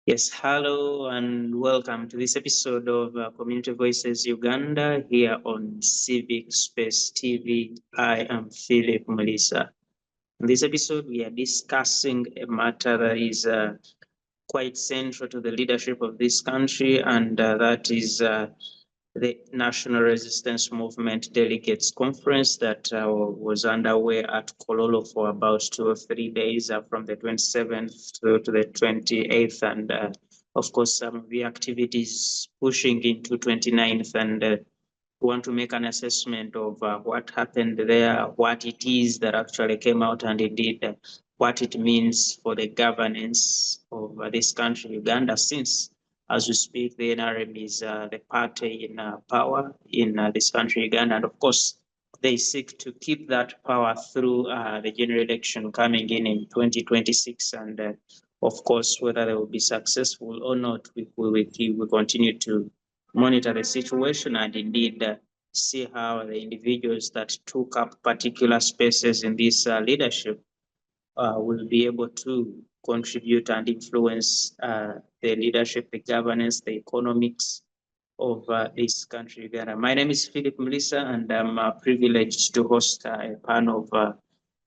Yes, hello and welcome to this episode of Community Voices Uganda here on Civic Space TV. I am Philip Mwirima. In this episode, we are discussing a matter that is quite central to the leadership of this country, and that is the National Resistance Movement Delegates Conference that was underway at Kololo for about 2 or 3 days from the 27th to the 28th. And of course, some of the activities pushing into 29th. And we want to make an assessment of what happened there, what it is that actually came out, and indeed what it means for the governance of this country, Uganda, since as we speak, the NRM is the party in power in this country, Uganda. And of course, they seek to keep that power through the general election coming in 2026. And of course, whether they will be successful or not, we continue to monitor the situation and indeed see how the individuals that took up particular spaces in this leadership will be able to contribute and influence the leadership, the governance, the economics of this country, Uganda. My name is Philip Mwirima, and I'm privileged to host a panel of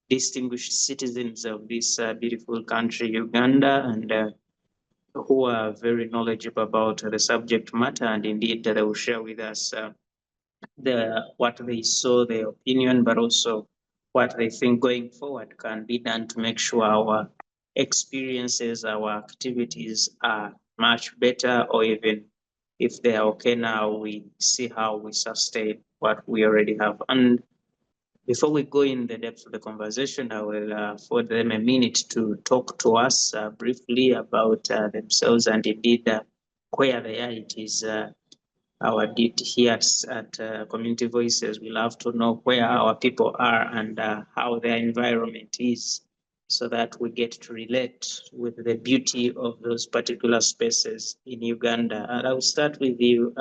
distinguished citizens of this beautiful country, Uganda, and who are very knowledgeable about the subject matter, and indeed they will share with us what they saw, their opinion, but also what they think going forward can be done to make sure our experiences, our activities are much better, or even if they are okay now, we see how we sustain what we already have. And before we go in the depth of the conversation, I will afford them a minute to talk to us briefly about themselves and indeed where they are. It is our duty here at Community Voices. We love to know where our people are and how their environment is, so that we get to relate with the beauty of those particular spaces in Uganda. And I will start with you,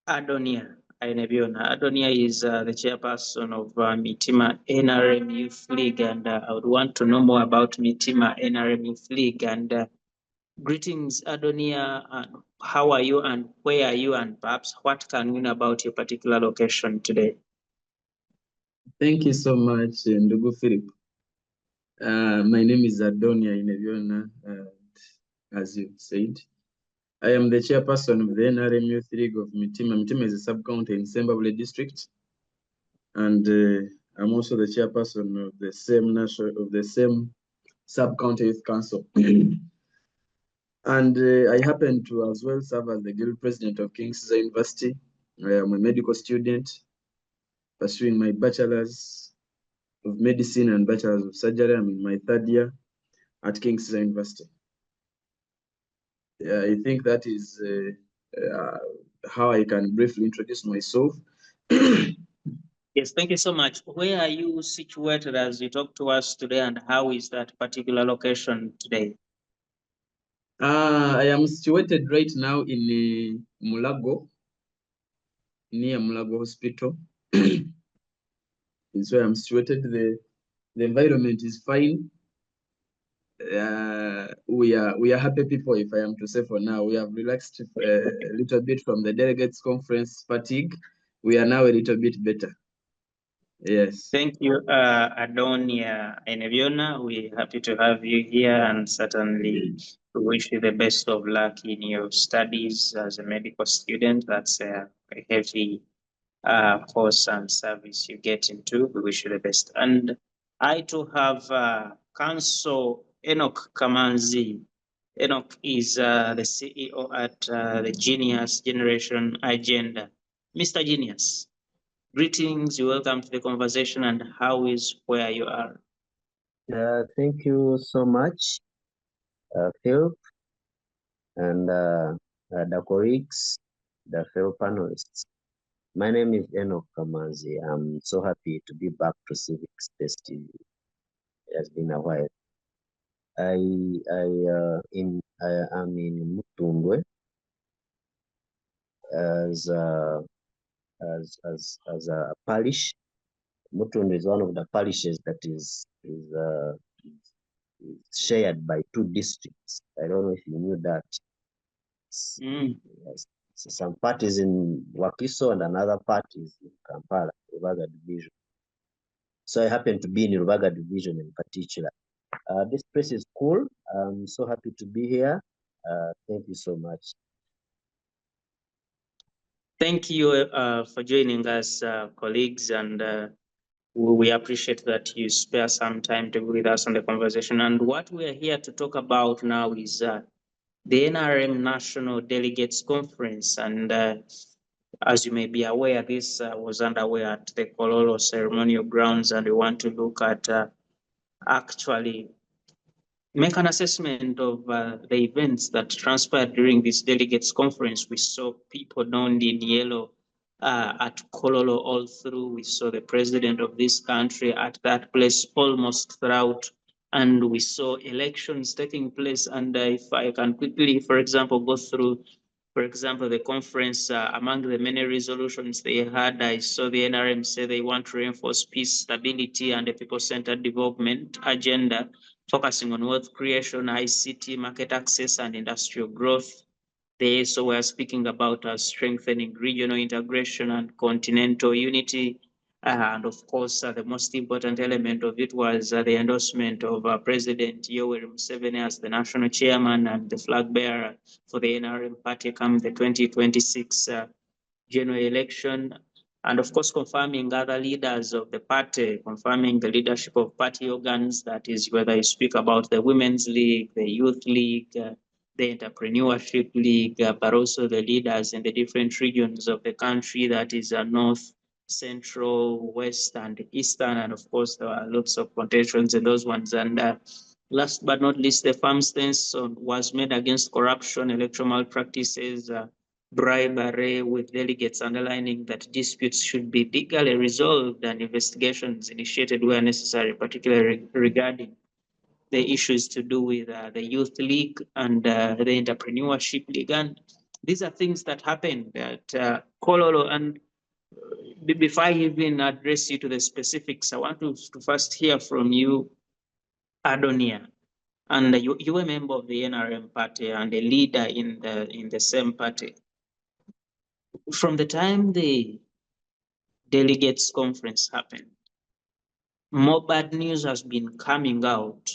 Adonia. Ainebyona Adonia is the chairperson of Mitima NRM Youth League, and I would want to know more about Mitima NRM Youth League. And greetings, Adonia. How are you and where are you, and perhaps what can we know about your particular location today? Thank you so much, Ndugu Philip. My name is Adonia Ainebyona, as you said. I am the chairperson of the NRM Youth League of Mitima. Mitima is a sub-county in Sembabule district, and I'm also the chairperson of the same sub-county youth council. And I happen to as well serve as the guild president of King Caesar University. I'm a medical student pursuing my bachelor's of medicine and bachelor's of surgery. I'm in my 3rd year at King Caesar University. I think that is how I can briefly introduce myself. Yes, thank you so much. Where are you situated as you talk to us today, and how is that particular location today? I am situated right now in Mulago, near Mulago Hospital. Is where I'm situated. The environment is fine. We are happy people, if I am to say for now. We have relaxed a little bit from the delegates conference fatigue. We are now a little bit better. Yes. Thank you, Adonia Ainebyona. We're happy to have you here, and certainly we wish you the best of luck in your studies as a medical student. That's a heavy course and service you get into. We wish you the best. And I too have Council Enock Kamanzi. Enock is the CEO at the Genius Generation Agenda. Mr. Genius, greetings, you're welcome to the conversation, and how is where you are? Thank you so much, Phil, and the colleagues, the fellow panelists. My name is Enock Kamanzi. I'm so happy to be back to Civic Space TV. It has been a while. I am in Mutundwe as a parish. Mutundwe is one of the parishes that is shared by 2 districts. I don't know if you knew that. Yes. So some parties in Wakiso and another parties in Kampala, Rubaga division. So I happen to be in Rubaga division in particular. This place is cool. I'm so happy to be here. Thank you so much. Thank you for joining us, colleagues, and we appreciate that you spare some time to be with us on the conversation. And what we are here to talk about now is the NRM National Delegates Conference. And as you may be aware, this was underway at the Kololo ceremonial grounds, and we want to look at actually make an assessment of the events that transpired during this delegates conference. We saw people donned in yellow at Kololo all through. We saw the president of this country at that place almost throughout, and we saw elections taking place. And if I can quickly, for example, go through, for example, the conference, among the many resolutions they had, I saw the NRM say they want to reinforce peace, stability, and a people-centered development agenda, focusing on wealth creation, ICT, market access, and industrial growth. They also were speaking about strengthening regional integration and continental unity. And of course, the most important element of it was the endorsement of President Yoweri Museveni as the national chairman and the flag bearer for the NRM party come the 2026 general election. And of course, confirming other leaders of the party, confirming the leadership of party organs, that is whether you speak about the Women's League, the Youth League, the Entrepreneurship League, but also the leaders in the different regions of the country, that is North, Central, West, and Eastern. And of course, there are lots of contentions in those ones. And last but not least, the firm stance was made against corruption, electoral malpractices, bribery, with delegates underlining that disputes should be legally resolved and investigations initiated where necessary, particularly regarding the issues to do with the Youth League and the Entrepreneurship League. And these are things that happened at Kololo. And before I even address you to the specifics, I want to first hear from you, Adonia. And you were a member of the NRM party and a leader in the same party. From the time the delegates conference happened, more bad news has been coming out,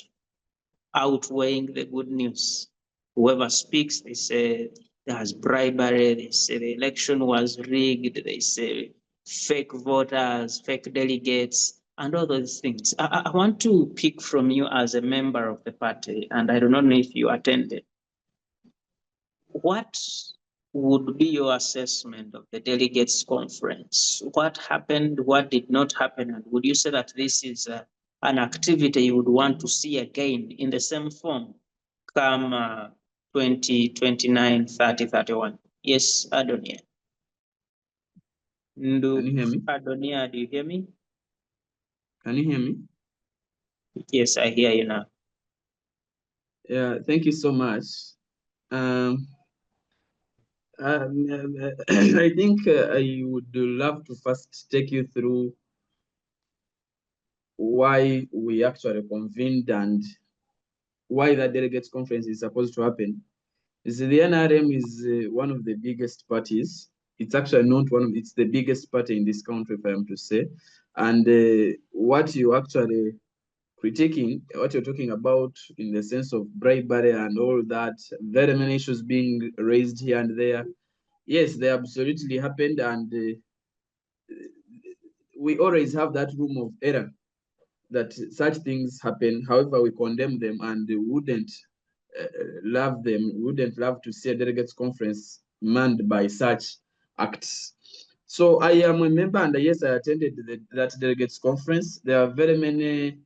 outweighing the good news. Whoever speaks, they say there's bribery, they say the election was rigged, they say fake voters, fake delegates, and all those things. I want to pick from you as a member of the party, and I do not know if you attended. What would be your assessment of the delegates conference? What happened? What did not happen? And would you say that this is an activity you would want to see again in the same form come 2029, 30, 31? Yes, Adonia. Can you hear me? Adonia, do you hear me? Can you hear me? Yes, I hear you now. Yeah, thank you so much. I think I would love to first take you through why we actually convened and why that delegates conference is supposed to happen. Is the NRM is one of the biggest parties. It's actually not one of, it's the biggest party in this country, if I am to say. And what you actually critiquing, what you're talking about in the sense of bribery and all that, very many issues being raised here and there. Yes, they absolutely happened, and we always have that room of error that such things happen. However, we condemn them and wouldn't love to see a delegates conference manned by such acts. So I am a member, and yes, I attended that delegates conference. There are very many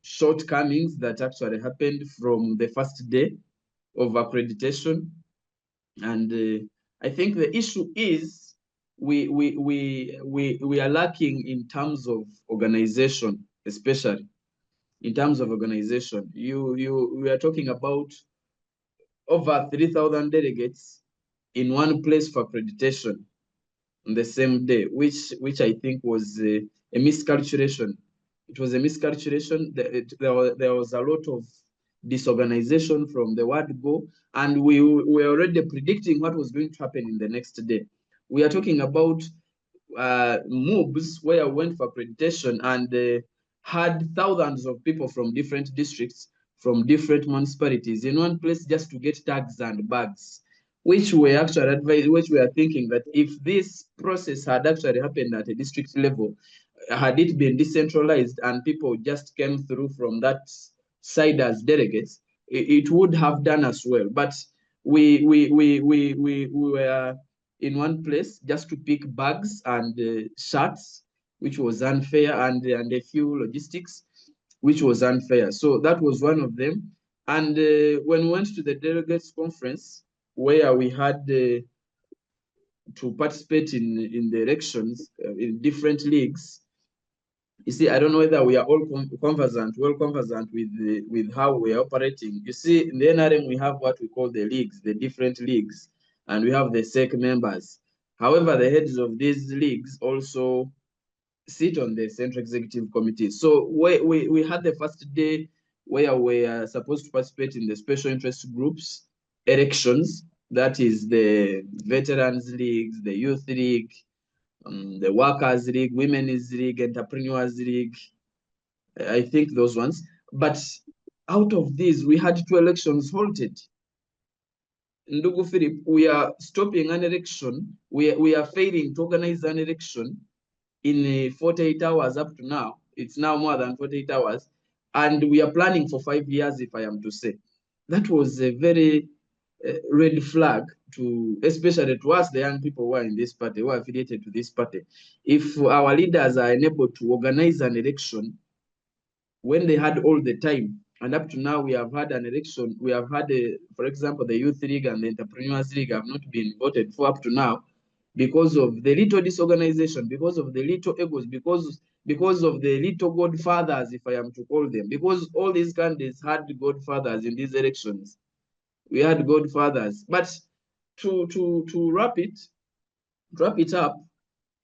shortcomings that actually happened from the first day of accreditation. And I think the issue is we are lacking in terms of organization, especially in terms of organization. We are talking about over 3,000 delegates in one place for accreditation on the same day, which I think was a miscalculation It was a miscalculation. There was a lot of disorganization from the word go, and we were already predicting what was going to happen in the next day. We are talking about moves where I went for accreditation and had thousands of people from different districts, from different municipalities in one place just to get tags and bags, which were actually advised, which we are thinking that if this process had actually happened at a district level, had it been decentralized and people just came through from that side as delegates, it would have done as well. But we were in one place just to pick bags and shirts, which was unfair, and a few logistics, which was unfair. So that was one of them. And when we went to the delegates conference, where we had to participate in the elections in different leagues, you see, I don't know whether we are all conversant with how we are operating. You see, in the NRM, we have what we call the leagues, the different leagues, and we have the SEC members. However, the heads of these leagues also sit on the Central Executive Committee. So we had the first day where we are supposed to participate in the special interest groups elections. That is the Veterans Leagues, the Youth League, the Workers League, Women's League, Entrepreneurs League. I think those ones. But out of these, we had 2 elections halted. Ndugu Philip, we are stopping an election. We are failing to organize an election in 48 hours up to now. It's now more than 48 hours. And we are planning for 5 years, if I am to say. That was a very red flag to, especially to us, the young people who are in this party, who are affiliated to this party. If our leaders are unable to organize an election when they had all the time, and up to now we have had an election, we have had, for example, the Youth League and the Entrepreneurs League have not been voted for up to now because of the little disorganization, because of the little egos, because of the little godfathers, if I am to call them, because all these candidates had godfathers in these elections. We had godfathers, but to wrap it up,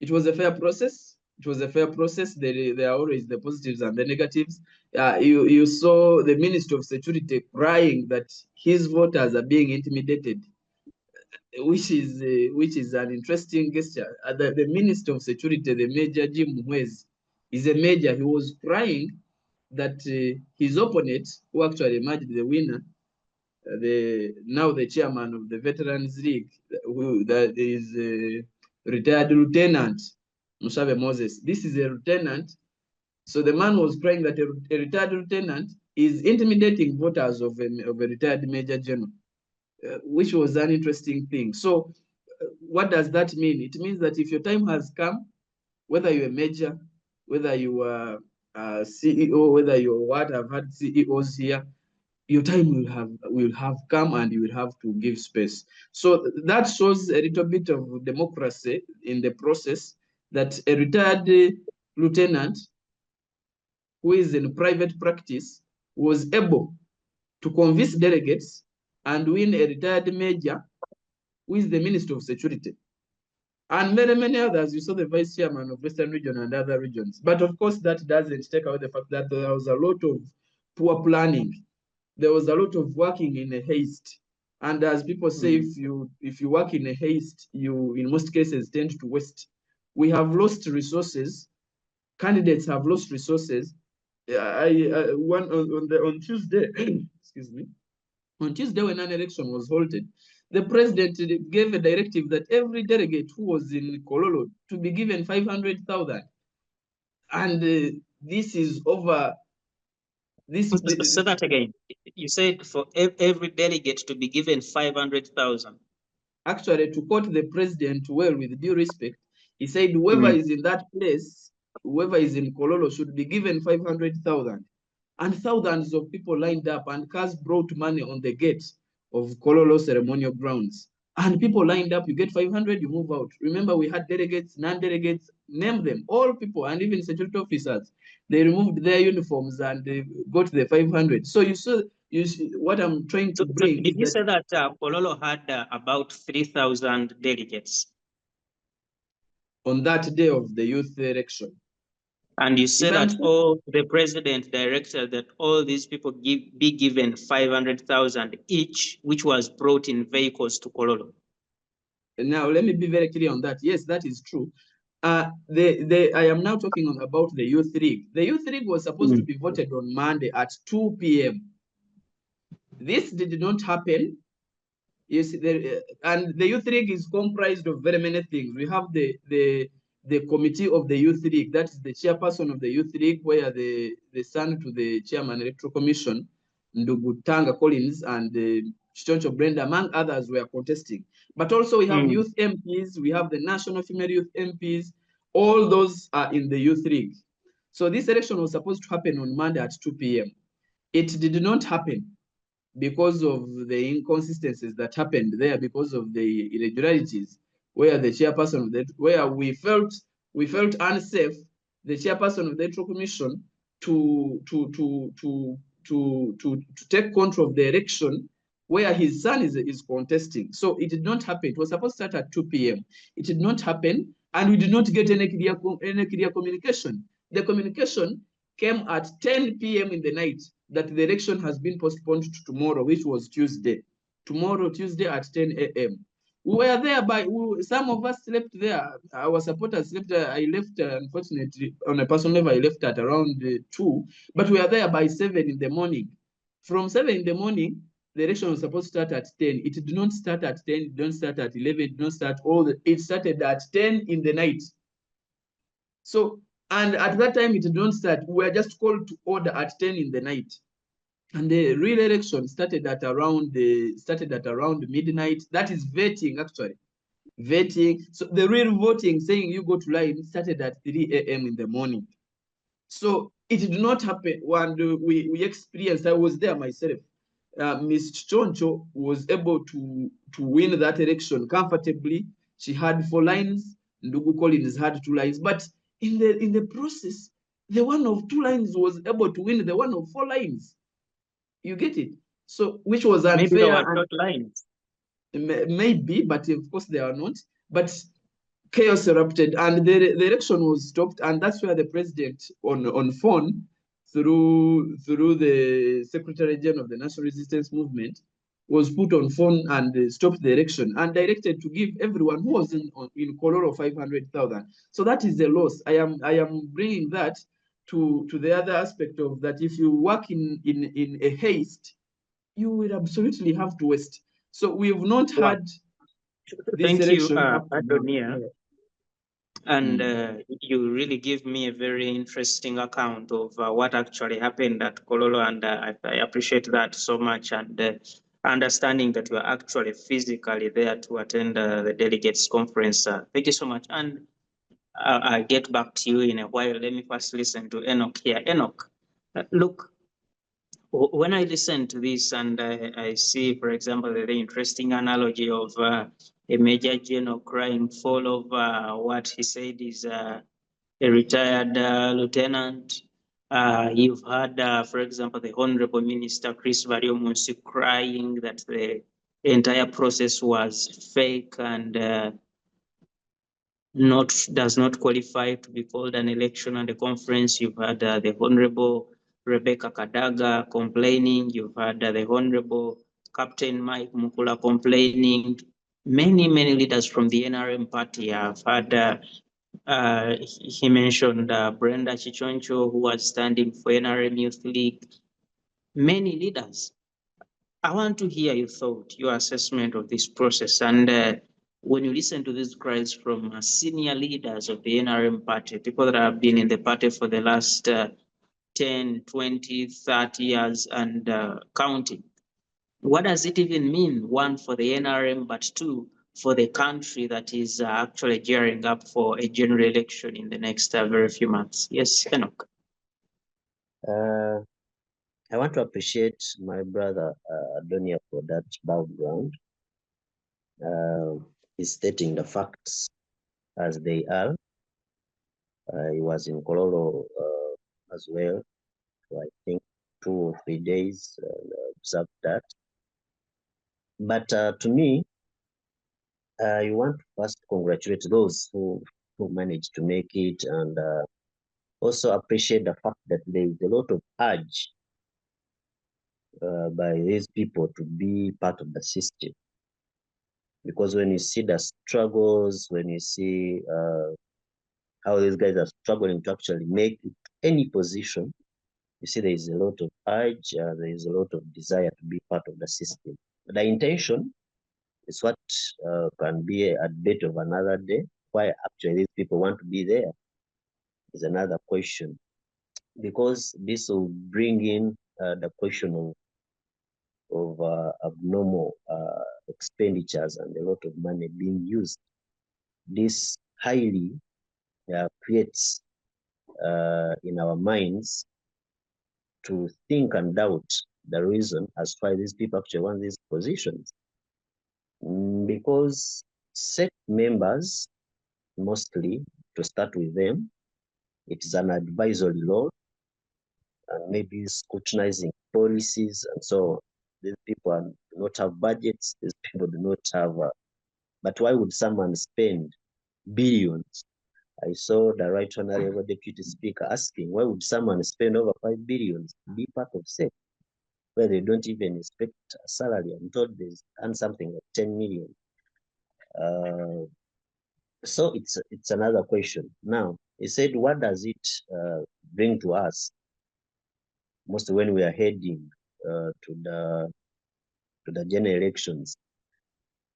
it was a fair process. It was a fair process. There are always the positives and the negatives. You saw the Minister of Security crying that his voters are being intimidated, which is an interesting gesture. The Minister of Security, the Major Jim Mwezi, is a major. He was crying that his opponent, who actually emerged the winner, now the chairman of the Veterans League, that is retired Lieutenant Mushabe Moses. This is a lieutenant. So the man was crying that a retired lieutenant is intimidating voters of a retired major general, which was an interesting thing. So what does that mean? It means that if your time has come, whether you're a major, whether you are a CEO, whether you're what, I've had CEOs here, your time will have come and you will have to give space. So that shows a little bit of democracy in the process, that a retired lieutenant who is in private practice was able to convince delegates and win a retired major who is the Minister of Security. And many others. You saw the vice chairman of Western Region and other regions. But of course, that doesn't take away the fact that there was a lot of poor planning. There was a lot of working in a haste. And as people say, if you work in a haste, you in most cases tend to waste. We have lost resources. Candidates have lost resources. On Tuesday, excuse me, on Tuesday when an election was halted, the president gave a directive that every delegate who was in Kololo to be given 500,000. And this is over. Say that again. You said for every delegate to be given 500,000. Actually, to quote the president well, with due respect, he said whoever is in that place, whoever is in Kololo should be given 500,000. And thousands of people lined up, and cars brought money on the gate of Kololo ceremonial grounds. And people lined up, you get 500, you move out. Remember, we had delegates, non-delegates, name them, all people, and even security officers. They removed their uniforms and they got the 500. So you saw what I'm trying to bring. So did you say that Kololo had about 3,000 delegates? On that day of the youth election. And you say If I'm that all the president directed that all these people be given 500,000 each, which was brought in vehicles to Kololo. Now, let me be very clear on that. Yes, that is true. I am now talking about the Youth League. The Youth League was supposed to be voted on Monday at 2 p.m. This did not happen. Yes, and the Youth League is comprised of very many things. We have the committee of the Youth League, that is the chairperson of the Youth League, where the son to the chairman electoral commission, Ndugutanga Collins and Chichoncho Brenda, among others, were contesting. But also we have youth MPs, we have the National Female Youth MPs, all those are in the Youth League. So this election was supposed to happen on Monday at 2 p.m. It did not happen because of the inconsistencies that happened there, because of the irregularities, where the chairperson of where we felt unsafe, the chairperson of the electoral commission to take control of the election where his son is contesting. So it did not happen. It was supposed to start at 2 p.m. It did not happen, and we did not get any clear communication. The communication came at 10 p.m. in the night that the election has been postponed to tomorrow, which was Tuesday. Tomorrow, Tuesday at 10 a.m. We were there some of us slept there. Our supporters slept there. I left, unfortunately, on a personal level, I left at around 2, but we were there by 7 in the morning. From 7 in the morning, the election was supposed to start at 10. It did not start at 10, it did not start at 11, it did not start it started at 10 in the night. So, and at that time, it did not start. We were just called to order at 10 in the night. And the real election started at around midnight. That is vetting, actually. Vetting. So the real voting, saying you go to line, started at 3 a.m. in the morning. So it did not happen. When we experienced, I was there myself. Ms. Choncho was able to win that election comfortably. She had 4 lines. Ndugu Collins had 2 lines. But in the process, the one of 2 lines was able to win the one of 4 lines. You get it? So which was unfair. Maybe there were short lines. Maybe, but of course they are not. But chaos erupted, and the election was stopped, and that's where the president on phone through the Secretary General of the National Resistance Movement was put on phone and stopped the election and directed to give everyone who was in Kololo 500,000. So that is the loss. I am bringing that to the other aspect of that. If you work in a haste, you will absolutely have to waste. So we have not had this Thank you, election up to now. Adonia. And you really give me a very interesting account of what actually happened at Kololo, and I appreciate that so much, and understanding that you are actually physically there to attend the delegates conference. Thank you so much. And I'll get back to you in a while. Let me first listen to Enock here. Enock, look, when I listen to this and I see, for example, the very interesting analogy of a major general crying fall of what he said is a retired lieutenant. You've had, for example, the Honorable Minister Chris Bariomunsi crying that the entire process was fake and does not qualify to be called an election and a conference. You've had the Honorable Rebecca Kadaga complaining. You've had the Honorable Captain Mike Mukula complaining. Many leaders from the NRM party have had, he mentioned Brenda Chichoncho, who was standing for NRM Youth League. Many leaders. I want to hear your assessment of this process. And when you listen to these cries from senior leaders of the NRM party, people that have been in the party for the last 10, 20, 30 years and counting, what does it even mean? 1, for the NRM, but 2, for the country that is actually gearing up for a general election in the next very few months? Yes, Enock. I want to appreciate my brother Adonia for that background. He's stating the facts as they are. He was in Kololo as well for I think 2 or 3 days, observed that. But to me, you want to first congratulate those who managed to make it and also appreciate the fact that there is a lot of urge by these people to be part of the system. Because when you see the struggles, when you see how these guys are struggling to actually make it any position, you see there is a lot of urge, there is a lot of desire to be part of the system. The intention is what can be a debate of another day. Why actually these people want to be there is another question. Because this will bring in the question of abnormal expenditures and a lot of money being used. This highly creates in our minds to think and doubt the reason as why these people actually want these positions. Because set members, mostly to start with them, it is an advisory role and maybe scrutinizing policies and so on. These people do not have budgets, these people do not have, but why would someone spend billions? I saw the Right Honorable Deputy Speaker asking, why would someone spend over 5 billion to be part of SEC, where they don't even expect a salary? I'm told they earn something like 10 million. So it's another question. Now, he said, what does it bring to us, mostly when we are heading to the general elections?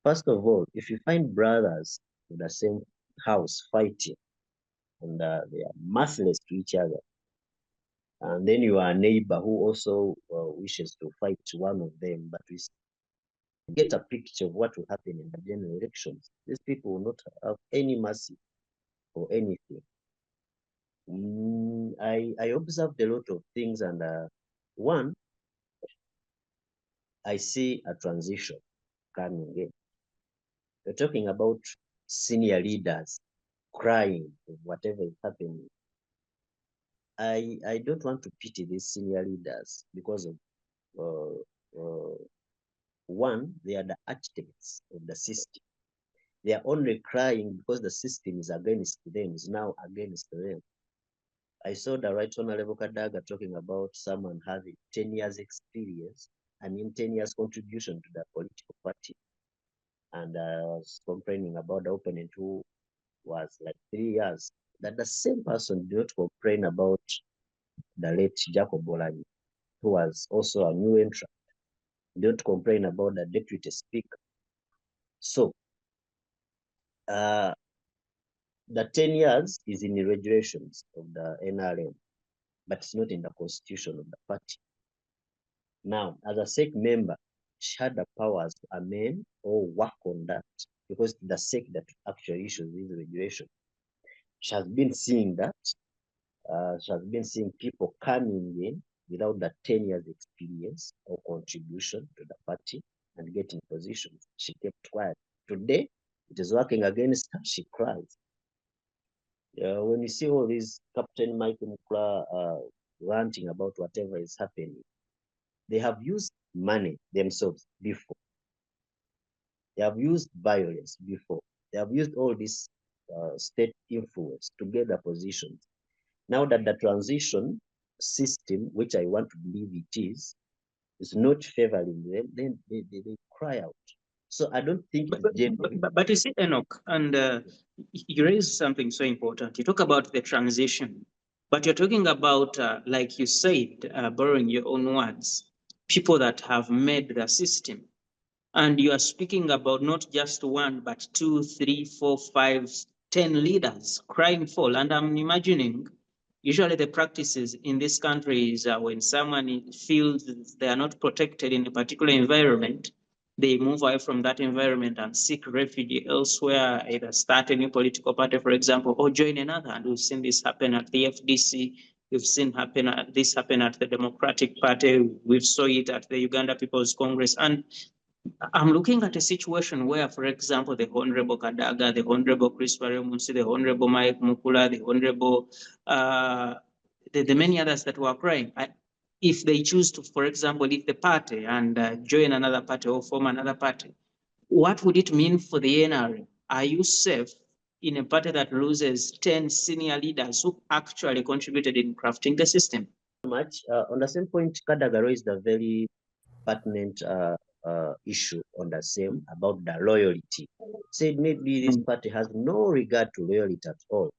First of all, if you find brothers in the same house fighting, and they are merciless to each other, and then you are a neighbor who also wishes to fight one of them, but we get a picture of what will happen in the general elections. These people will not have any mercy for anything. I observed a lot of things, and one, I see a transition coming in. We're talking about senior leaders crying of whatever is happening. I don't want to pity these senior leaders because of one, they are the architects of the system. They are only crying because the system is against them, is now against them. I saw the Right Honorable Kadaga talking about someone having 10 years experience and in 10 years contribution to the political party. And I was complaining about the opponent who was like 3 years. That the same person did not complain about the late Jacob Bolani, who was also a new entrant. Don't complain about the deputy speaker. So the 10 years is in the regulations of the NRM, but it's not in the constitution of the party. Now, as a SEC member, she had the powers to amend or work on that, because the SEC that actually issues these regulations. She has been seeing that. She has been seeing people coming in without the 10 years experience or contribution to the party and getting positions. She kept quiet. Today, it is working against her. She cries. When you see all these Captain Mike Mukla ranting about whatever is happening, they have used money themselves before. They have used violence before. They have used all this state influence to get the positions. Now that the transition system, which I want to believe it is not favoring them, then they cry out. So I don't think but you see, Enoch, and you raised something so important. You talk about the transition, but you're talking about, like you said, borrowing your own words, people that have made the system. And you are speaking about not just one, but 2, 3, 4, 5, 10 leaders crying fall. And I'm imagining usually the practices in this country is when someone feels they are not protected in a particular environment, they move away from that environment and seek refuge elsewhere, either start a new political party, for example, or join another. And we've seen this happen at the FDC. We've seen this happen at the Democratic Party. We've saw it at the Uganda People's Congress. And I'm looking at a situation where, for example, the Honorable Kadaga, the Honorable Chris Barremunsi, the Honorable Mike Mukula, the Honorable, the many others that were crying, if they choose to, for example, leave the party and join another party or form another party, what would it mean for the NRM? Are you safe in a party that loses 10 senior leaders who actually contributed in crafting the system? Much on the same point, Kadaga raised a very pertinent issue on the same about the loyalty. Said maybe this party has no regard to loyalty at all,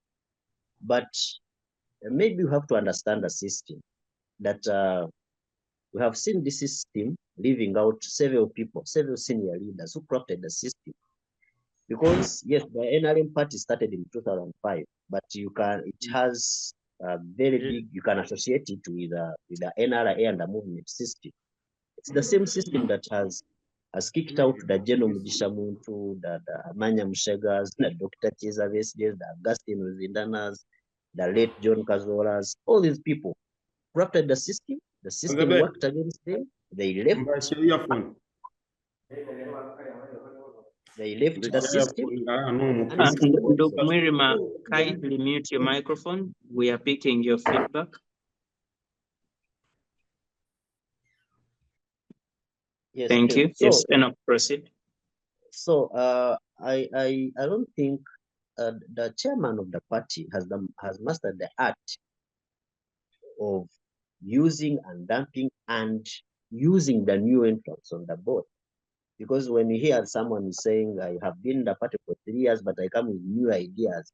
but maybe you have to understand the system that we have seen this system leaving out several people, several senior leaders who crafted the system. Because yes, the NRM party started in 2005, but it has a very big, you can associate it with the NRA and the movement system. It's the same system that has kicked out the General Mugisha Muntu, the Manya Mushegas, the Dr. Chiza Vesges, the Augustine Zindanas, the late John Kazolas, all these people corrupted the system worked against them, they left. They left the system. Dr. Mwirima, kindly mute your microphone. We are picking your feedback. Yes, thank you. So, yes, Enock, proceed. So I don't think the chairman of the party has mastered the art of using and dumping and using the new entrants on the board. Because when you hear someone saying, I have been in the party for 3 years, but I come with new ideas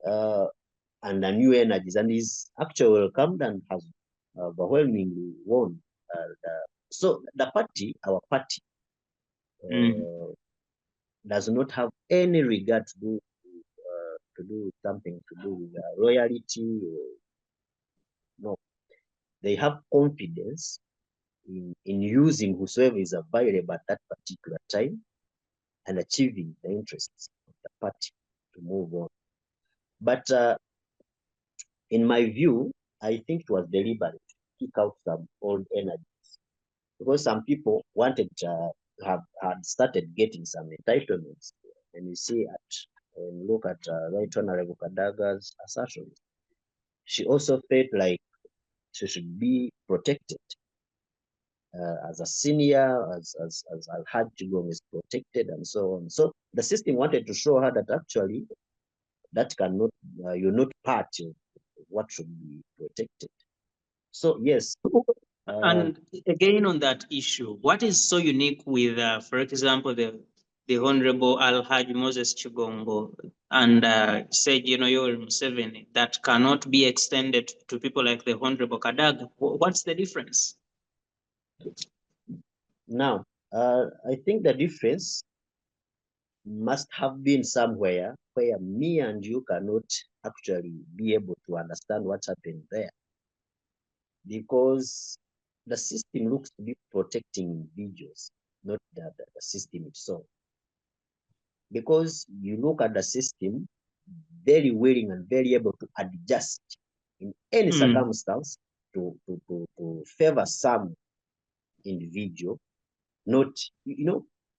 and the new energies, and he's actually welcomed and has overwhelmingly won. So the party, our party, does not have any regard to do something to do with loyalty. No, they have confidence in using whosoever is available at that particular time and achieving the interests of the party to move on. But in my view, I think it was deliberate to kick out some old energies because some people wanted to had started getting some entitlements. And you see and look at Right Honorable Kadaga's assertions. She also felt like she should be protected as a senior, as Al-Haj Chigong is protected, and so on. So the system wanted to show her that actually that cannot, you're not part of what should be protected. So yes. And again on that issue, what is so unique with, for example, the Honorable Al-Haj Moses Chigongo and Sage Yoweri Museveni that cannot be extended to people like the Honorable Kadaga? What's the difference? Now, I think the difference must have been somewhere where me and you cannot actually be able to understand what happened there. Because the system looks to be protecting individuals, not the system itself. Because you look at the system, very willing and very able to adjust in any circumstance to favor some individual. Not,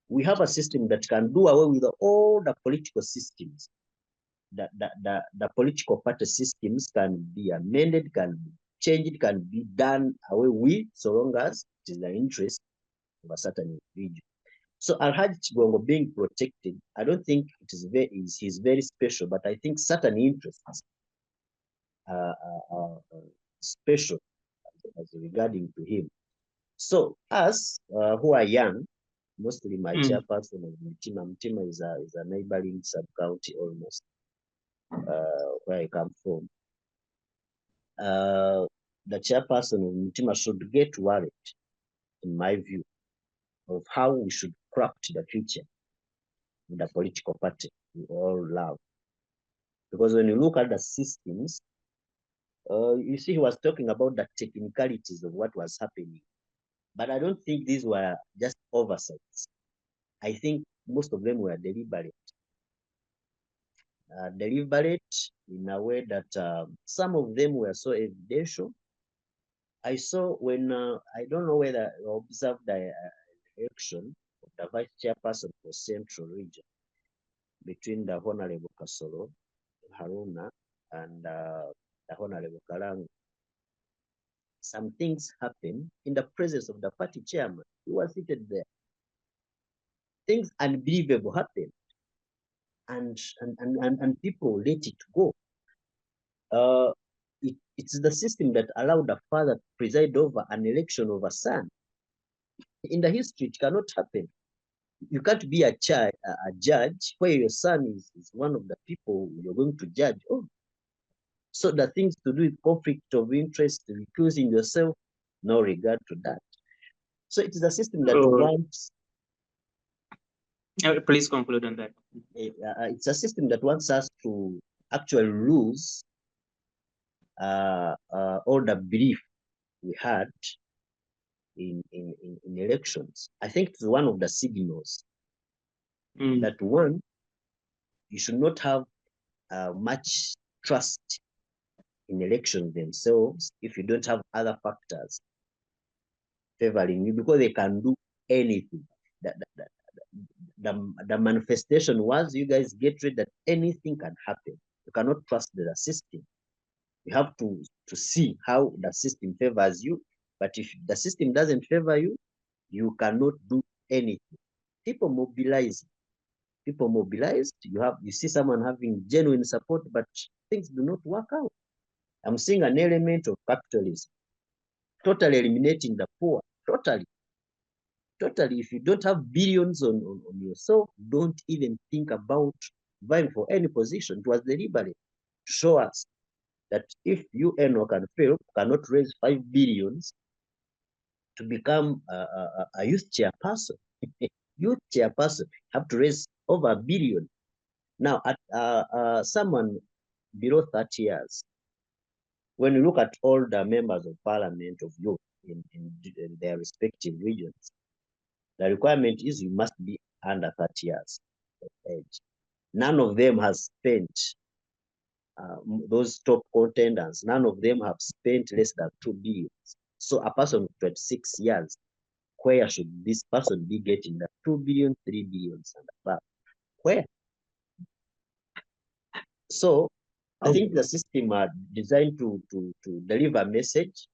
we have a system that can do away with all the political systems. The political party systems can be amended, can be changed, can be done away with, so long as it is the interest of a certain individual. So Al-Haj Chigongo being protected, I don't think he's very special, but I think certain interests are special as regarding to him. So us who are young, mostly my chairperson of Mitima is a neighboring sub-county almost where I come from. The chairperson of Mitima should get worried, in my view, of how we should craft the future in the political party we all love. Because when you look at the systems, you see he was talking about the technicalities of what was happening. But I don't think these were just oversights. I think most of them were deliberate. Deliberate in a way that some of them were so evidential. I saw when, I don't know whether you observed the election of the vice chairperson for Central Region between the Honorable Kasolo Haruna and the Honorable Kalangu. Some things happened in the presence of the party chairman. He was seated there. Things unbelievable happened. and people let it go. It's the system that allowed a father to preside over an election of a son. In the history, it cannot happen. You can't be a judge where your son is one of the people you're going to judge. Oh, so the things to do with conflict of interest, recusing yourself, no regard to that. So it is a system that wants. Please conclude on that. It's a system that wants us to actually lose all the belief we had in elections. I think it's one of the signals that one, you should not have much trust in elections themselves if you don't have other factors favoring you, because they can do anything. The manifestation was, you guys get rid that anything can happen. You cannot trust the system. You have to see how the system favors you. But if the system doesn't favor you, you cannot do anything. People mobilize. You see someone having genuine support, but things do not work out. I'm seeing an element of capitalism, totally eliminating the poor, totally. If you don't have billions on yourself, don't even think about vying for any position. It was deliberate to show us that if you, Enock and Phil, cannot raise 5 billion to become a youth chairperson, have to raise over $1 billion. Now, at someone below 30 years, when you look at all the members of parliament of youth in their respective regions, the requirement is you must be under 30 years of age. None of them has spent, those top contenders, none of them have spent less than 2 billion. So a person of 26 years, where should this person be getting the 2 billion, 3 billion and above? Where? So I think the system are designed to deliver a message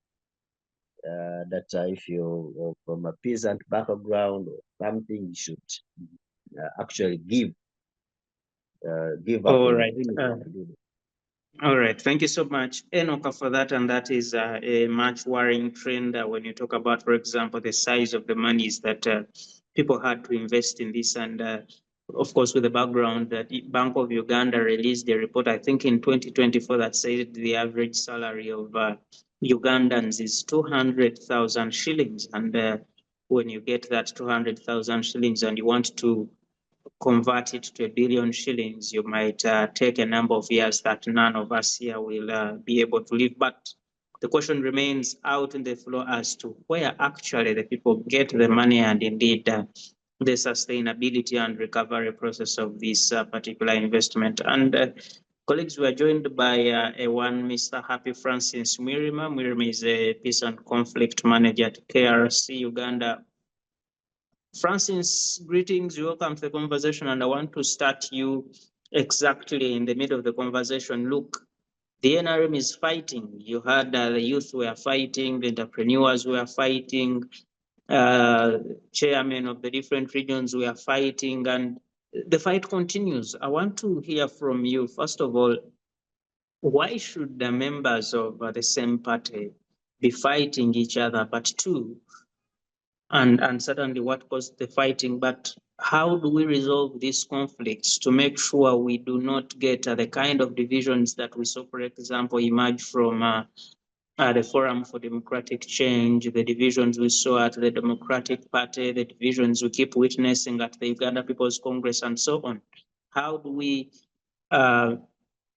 that if you're from a peasant background or something, you should actually give up. All right. All right. Thank you so much, Enock, for that. And that is a much worrying trend when you talk about, for example, the size of the monies that people had to invest in this. And of course, with the background that Bank of Uganda released a report, I think in 2024, that said the average salary of Ugandans is 200,000 shillings. And when you get that 200,000 shillings and you want to convert it to 1 billion shillings, you might take a number of years that none of us here will be able to live. But the question remains out in the floor as to where actually the people get the money and indeed the sustainability and recovery process of this particular investment. And colleagues, we are joined by one Mr. Happy Francis Mwirima. Mwirima is a peace and conflict manager at KRC Uganda. Francis, greetings, welcome to the conversation, and I want to start you exactly in the middle of the conversation. Look, the NRM is fighting. You heard the youth were fighting, the entrepreneurs were fighting, chairmen of the different regions were fighting, and the fight continues. I want to hear from you, first of all, why should the members of the same party be fighting each other? But two, and certainly what caused the fighting, but how do we resolve these conflicts to make sure we do not get the kind of divisions that we saw, for example, emerge from the Forum for Democratic Change, the divisions we saw at the Democratic Party, the divisions we keep witnessing at the Uganda People's Congress, and so on? How do we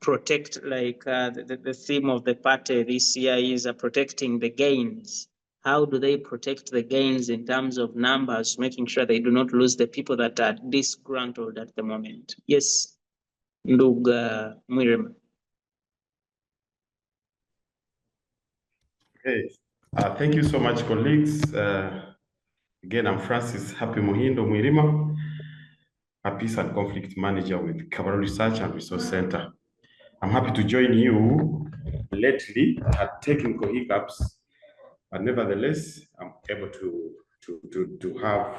protect, like the theme of the party this year is protecting the gains? How do they protect the gains in terms of numbers, making sure they do not lose the people that are disgruntled at the moment? Yes, Enock Mwirima. Okay, thank you so much, colleagues. Again, I'm Francis Happy Mwirima, a peace and conflict manager with Kabaru Research and Resource Center. I'm happy to join you. Lately, I had technical hiccups, but nevertheless, I'm able to have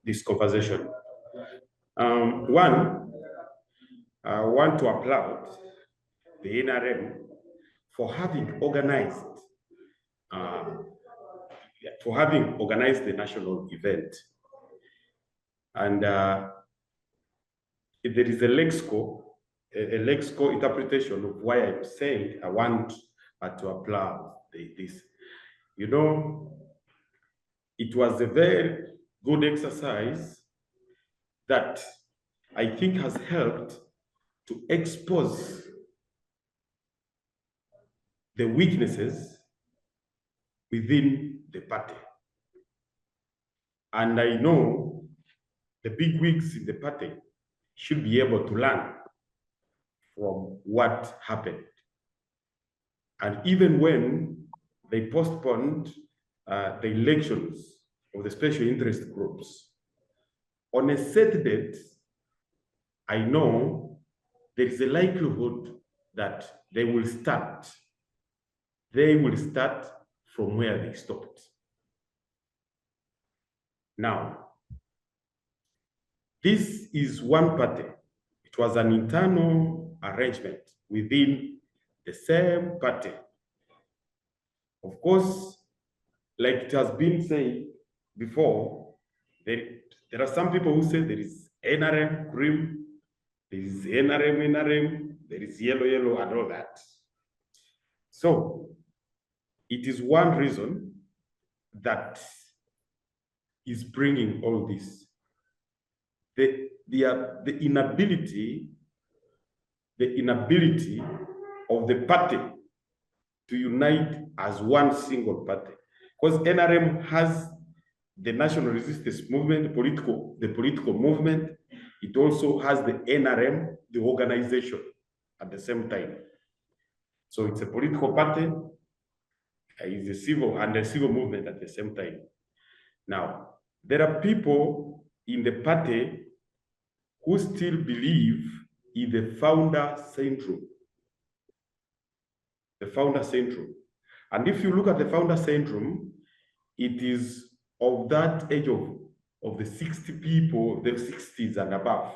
this conversation. One, I want to applaud the NRM for having organized the national event. And there is a lexical interpretation of why I'm saying I want to applaud this. You know, it was a very good exercise that I think has helped to expose the weaknesses within the party. And I know the big wigs in the party should be able to learn from what happened. And even when they postponed the elections of the special interest groups, on a set date, I know there is a likelihood that they will start. They will start from where they stopped. Now, this is one party. It was an internal arrangement within the same party. Of course, like it has been said before, there are some people who say there is NRM cream, there is NRM, there is yellow, and all that. So it is one reason that is bringing all this. The inability of the party to unite as one single party. Because NRM has the national resistance movement, the political movement. It also has the NRM, the organization, at the same time. So it's a political party, it's a civil movement at the same time. Now, there are people in the party who still believe in the founder syndrome. The founder syndrome. And if you look at the founder syndrome, it is of that age of the 60 people, the 60s and above.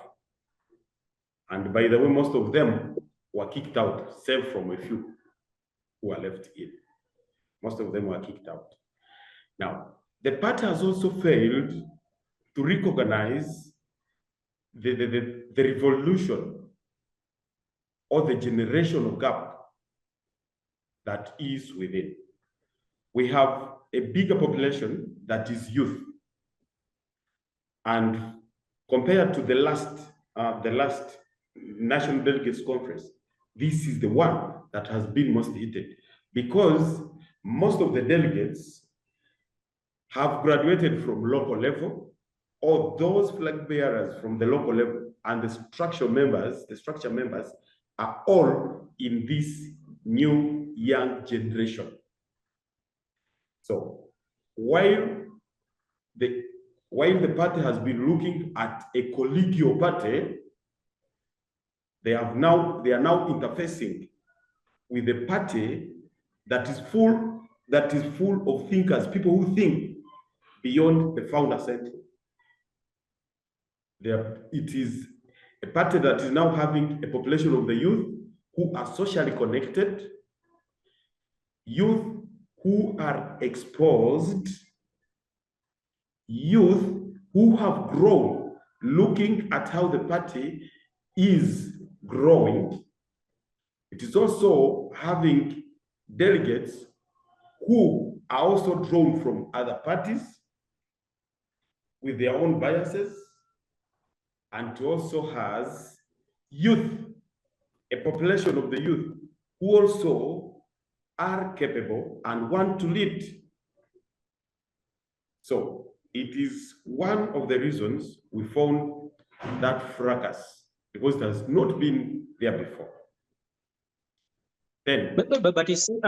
And by the way, most of them were kicked out, save from a few who are left in. Most of them were kicked out. Now, the party has also failed to recognize the revolution or the generational gap that is within. We have a bigger population that is youth. And compared to the last National Delegates Conference, this is the one that has been most heated, because most of the delegates have graduated from local level, or those flag bearers from the local level, and the structure members are all in this new young generation. So while the party has been looking at a collegial party, they are now interfacing with a party that is full of thinkers, people who think beyond the founder center. It is a party that is now having a population of the youth who are socially connected, youth who are exposed, youth who have grown looking at how the party is growing. It is also having delegates who are also drawn from other parties with their own biases, and it also has youth, a population of the youth who also are capable and want to lead. So it is one of the reasons we found that fracas, because it has not been there before. Then, but you see,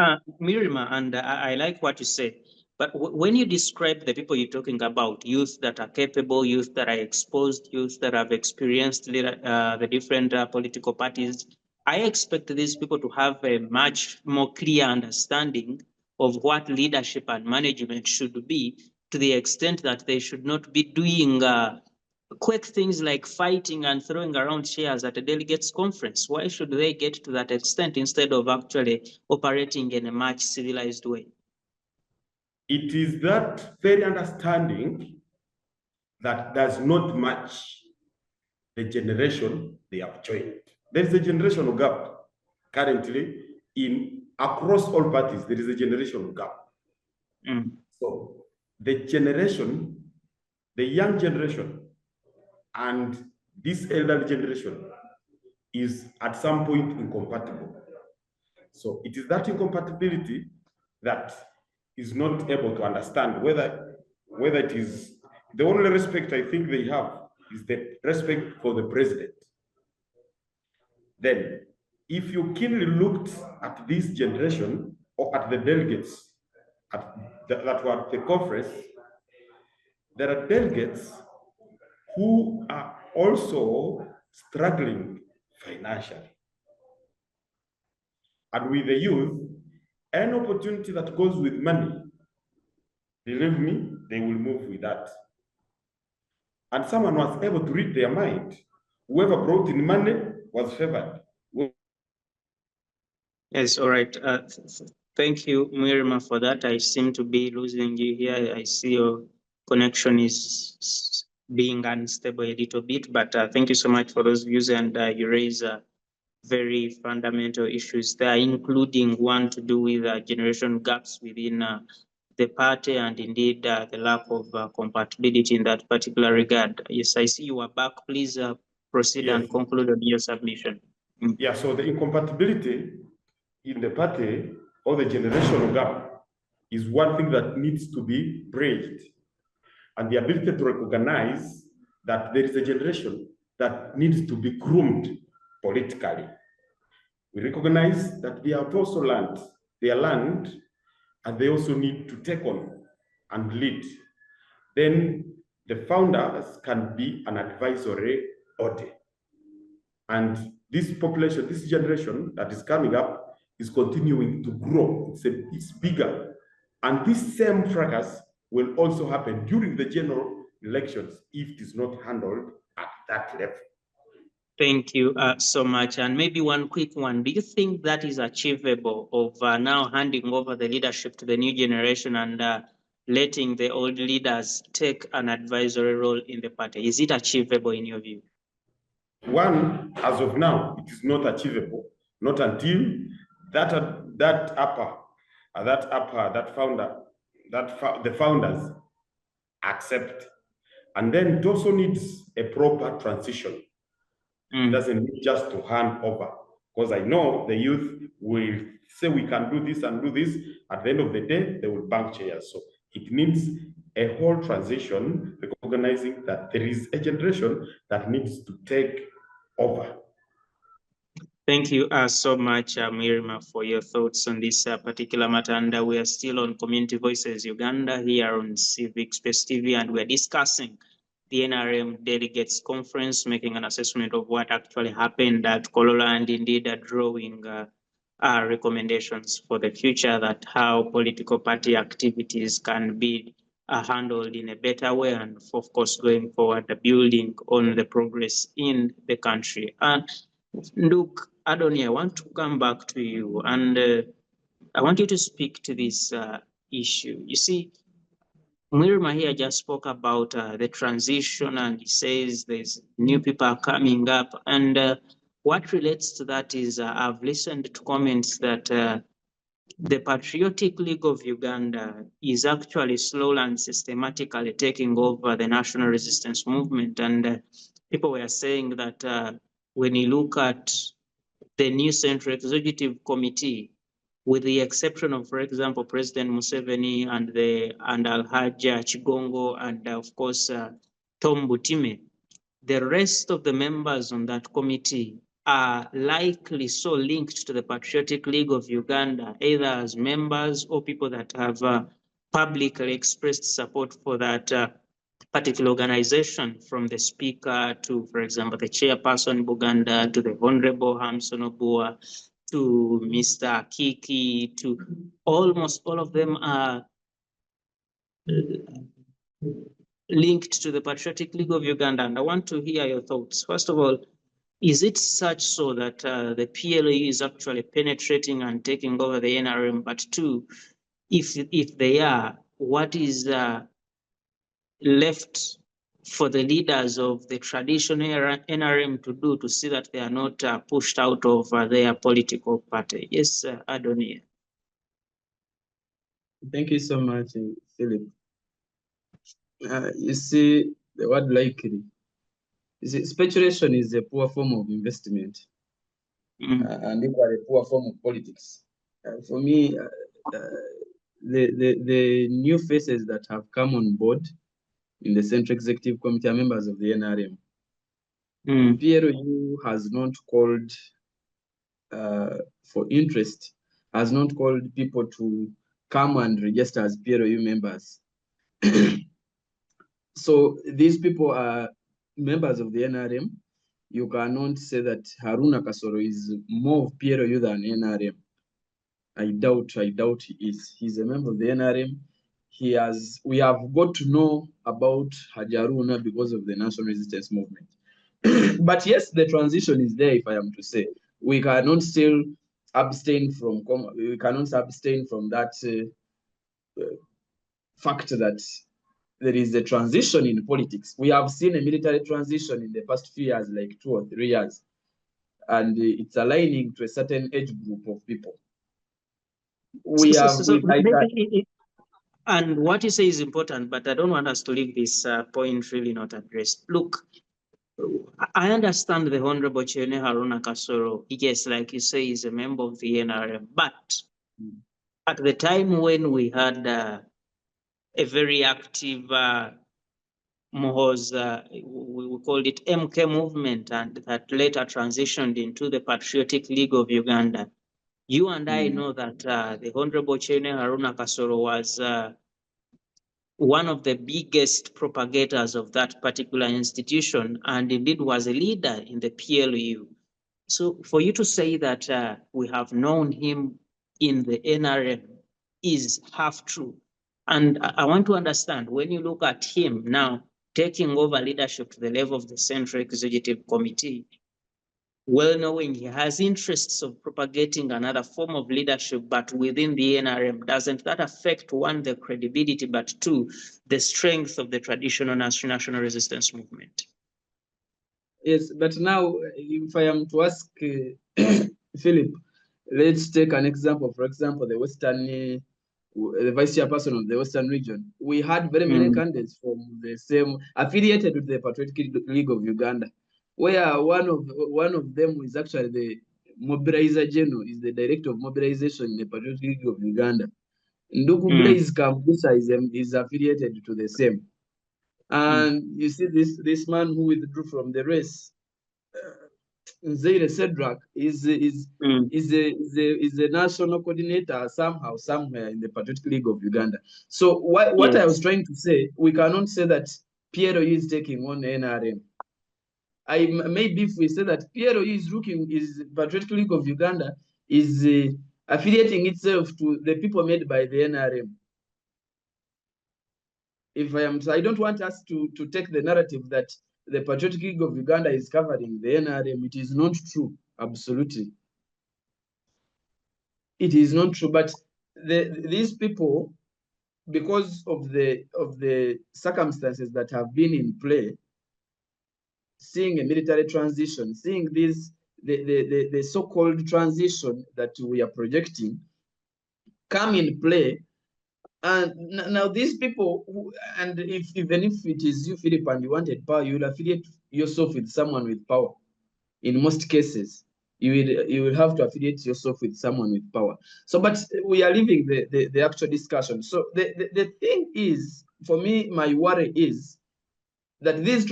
Mwirima, and I like what you said. But when you describe the people you're talking about, youth that are capable, youth that are exposed, youth that have experienced the different political parties, I expect these people to have a much more clear understanding of what leadership and management should be, to the extent that they should not be doing quick things like fighting and throwing around chairs at a delegates conference? Why should they get to that extent instead of actually operating in a much civilized way? It is that very understanding that does not match the generation they have joined. There is a generational gap currently across all parties. There is a generational gap. So the young generation and this elderly generation is at some point incompatible. So it is that incompatibility that is not able to understand whether it is the only respect I think they have is the respect for the president. Then, if you keenly looked at this generation or at the delegates that were at the conference, there are delegates who are also struggling financially. And with the youth, any opportunity that goes with money, believe me, they will move with that. And someone was able to read their mind. Whoever brought in money was favored. Yes, all right. Thank you, Mwirima, for that. I seem to be losing you here. I see your connection is being unstable a little bit, but thank you so much for those views, and you raise very fundamental issues there, including one to do with generation gaps within the party, and indeed the lack of compatibility in that particular regard. Yes, I see you are back. Please proceed and conclude on your submission. Yeah, so the incompatibility in the party or the generational gap is one thing that needs to be bridged. And the ability to recognize that there is a generation that needs to be groomed politically. We recognize that they have also learned, and they also need to take on and lead. Then the founders can be an advisory body. And this population, this generation that is coming up is continuing to grow. It's bigger. And this same fracas will also happen during the general elections if it is not handled at that level. Thank you so much. And maybe one quick one. Do you think that is achievable of now handing over the leadership to the new generation and letting the old leaders take an advisory role in the party? Is it achievable in your view? One, as of now, it is not achievable, not until the founders accept. And then it also needs a proper transition. It doesn't need just to hand over, because I know the youth will say we can do this and do this. At the end of the day, they will bank chairs. So it needs a whole transition, recognizing that there is a generation that needs to take over. Thank you so much, Mwirima, for your thoughts on this particular matter. And we are still on Community Voices Uganda here on Civic Space TV, and we're discussing the NRM Delegates Conference, making an assessment of what actually happened at Kolola, and indeed drawing recommendations for the future, that how political party activities can be handled in a better way, and of course going forward, building on the progress in the country. And Enock Adonia, I want to come back to you, and I want you to speak to this issue. You see, Mwirima here just spoke about the transition, and he says there's new people coming up. And what relates to that is I've listened to comments that the Patriotic League of Uganda is actually slowly and systematically taking over the national resistance movement. And people were saying that when you look at the new Central Executive Committee, with the exception of, for example, President Museveni and Alhaja Chigongo and of course Tom Butime, the rest of the members on that committee are likely so linked to the Patriotic League of Uganda, either as members or people that have publicly expressed support for that particular organization, from the speaker to, for example, the chairperson Buganda, to the Honorable Hamson Obua, to Mr. Kiki, to almost all of them are linked to the Patriotic League of Uganda, and I want to hear your thoughts. First of all, is it such so that the PLA is actually penetrating and taking over the NRM? But two, if they are, what is left for the leaders of the traditional NRM to do to see that they are not pushed out of their political party? Yes, Adonia. Thank you so much, Philip. You see, the word likely. You see, speculation is a poor form of investment, and equally a poor form of politics. For me, the new faces that have come on board in the Central Executive Committee are members of the NRM. PLU has not called for interest, has not called people to come and register as PLU members. So these people are members of the NRM. You cannot say that Haruna Kasoro is more of PLU than NRM. I doubt he is. He's a member of the NRM. We have got to know about Hajaruna because of the National Resistance Movement. But yes, the transition is there, if I am to say. We cannot still abstain from that fact that there is a transition in politics. We have seen a military transition in the past few years, like 2 or 3 years, and it's aligning to a certain age group of people. And what you say is important, but I don't want us to leave this point really not addressed. Look, I understand the Honorable Chene Haruna Kasoro, yes, like you say, is a member of the NRM, but at the time when we had a very active Mohoz, we called it MK movement, and that later transitioned into the Patriotic League of Uganda. You and I know that the Honorable Chene Haruna Kasoro was one of the biggest propagators of that particular institution, and indeed was a leader in the PLU. So for you to say that we have known him in the NRM is half true. And I want to understand, when you look at him now taking over leadership to the level of the Central Executive Committee, well knowing he has interests of propagating another form of leadership, but within the NRM, doesn't that affect, one, the credibility, but two, the strength of the traditional national resistance movement? Yes, but now, if I am to ask Philip, let's take an example. For example, the vice chairperson of the Western region. We had very many candidates from the same, affiliated with the Patriotic League of Uganda, where one of them is actually the mobilizer general, is the director of mobilization in the Patriotic League of Uganda. Ndugu Blaise Kambusa is affiliated to the same. And you see this man who withdrew from the race, Nzeire Cedric, is a national coordinator somehow, somewhere in the Patriotic League of Uganda. So what I was trying to say, we cannot say that PLU is taking on NRM. Maybe if we say that PLU is Patriotic League of Uganda is affiliating itself to the people made by the NRM. I don't want us to take the narrative that the Patriotic League of Uganda is covering the NRM. It is not true, absolutely. It is not true, but these people, because of the circumstances that have been in play, seeing a military transition, seeing the so-called transition that we are projecting come in play. And now these people, even if it is you, Philip, and you wanted power, you will affiliate yourself with someone with power. In most cases, you will have to affiliate yourself with someone with power. So, but we are leaving the actual discussion. So the thing is, for me, my worry is that this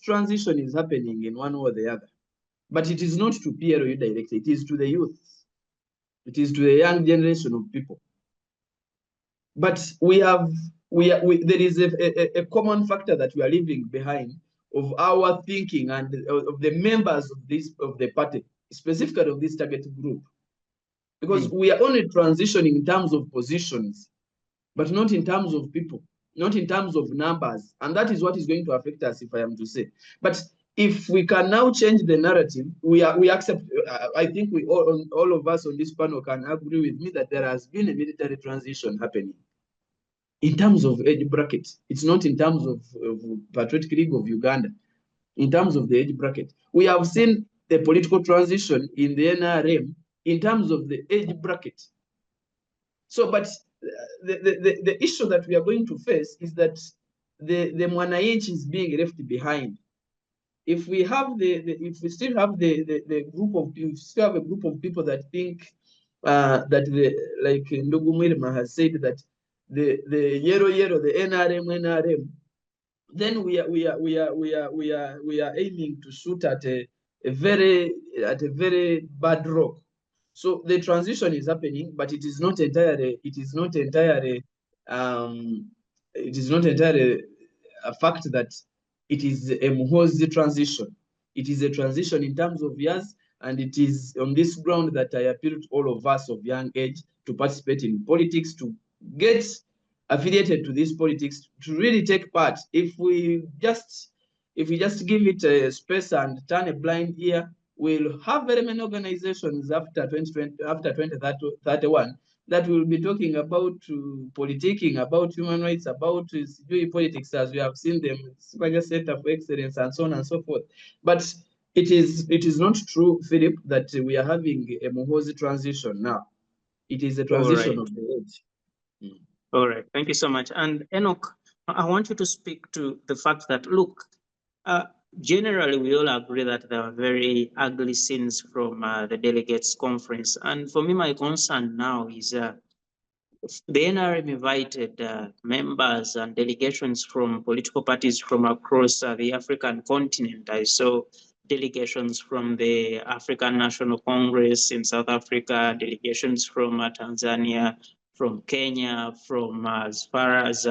transition is happening in one way or the other. But it is not to PLU directly, it is to the youth. It is to the young generation of people. But there is a common factor that we are leaving behind of our thinking and of the members of the party, specifically of this target group. Because we are only transitioning in terms of positions, but not in terms of people. not in terms of numbers. And that is what is going to affect us, if I am to say. But if we can now change the narrative, we accept, I think we all of us on this panel can agree with me that there has been a military transition happening. In terms of age bracket, it's not in terms of Patriotic League of Uganda. In terms of the age bracket, we have seen the political transition in the NRM in terms of the age bracket. So, but the issue that we are going to face is that the mwananchi is being left behind. If we have if we still have the group of people, still have a group of people that think that like Ndugu Mwirima has said that the yellow, the NRM, then we are aiming to shoot at a very bad rock. So the transition is happening, but it is not entirely a fact that it is a Muhoozi transition. It is a transition in terms of years, and it is on this ground that I appeal to all of us of young age to participate in politics, to get affiliated to this politics, to really take part. If we just give it a space and turn a blind ear, we'll have very many organizations after 2031 that will be talking about politicking, about human rights, about politics as we have seen them, Center for Excellence, and so on and so forth. But it is not true, Philip, that we are having a Muhoozi transition now. It is a transition of the age. All right, thank you so much. And Enock, I want you to speak to the fact that, look, generally we all agree that there are very ugly scenes from the delegates conference. And for me, my concern now is the NRM invited members and delegations from political parties from across the African continent. I saw delegations from the African National Congress in South Africa, delegations from Tanzania, from Kenya, from as far as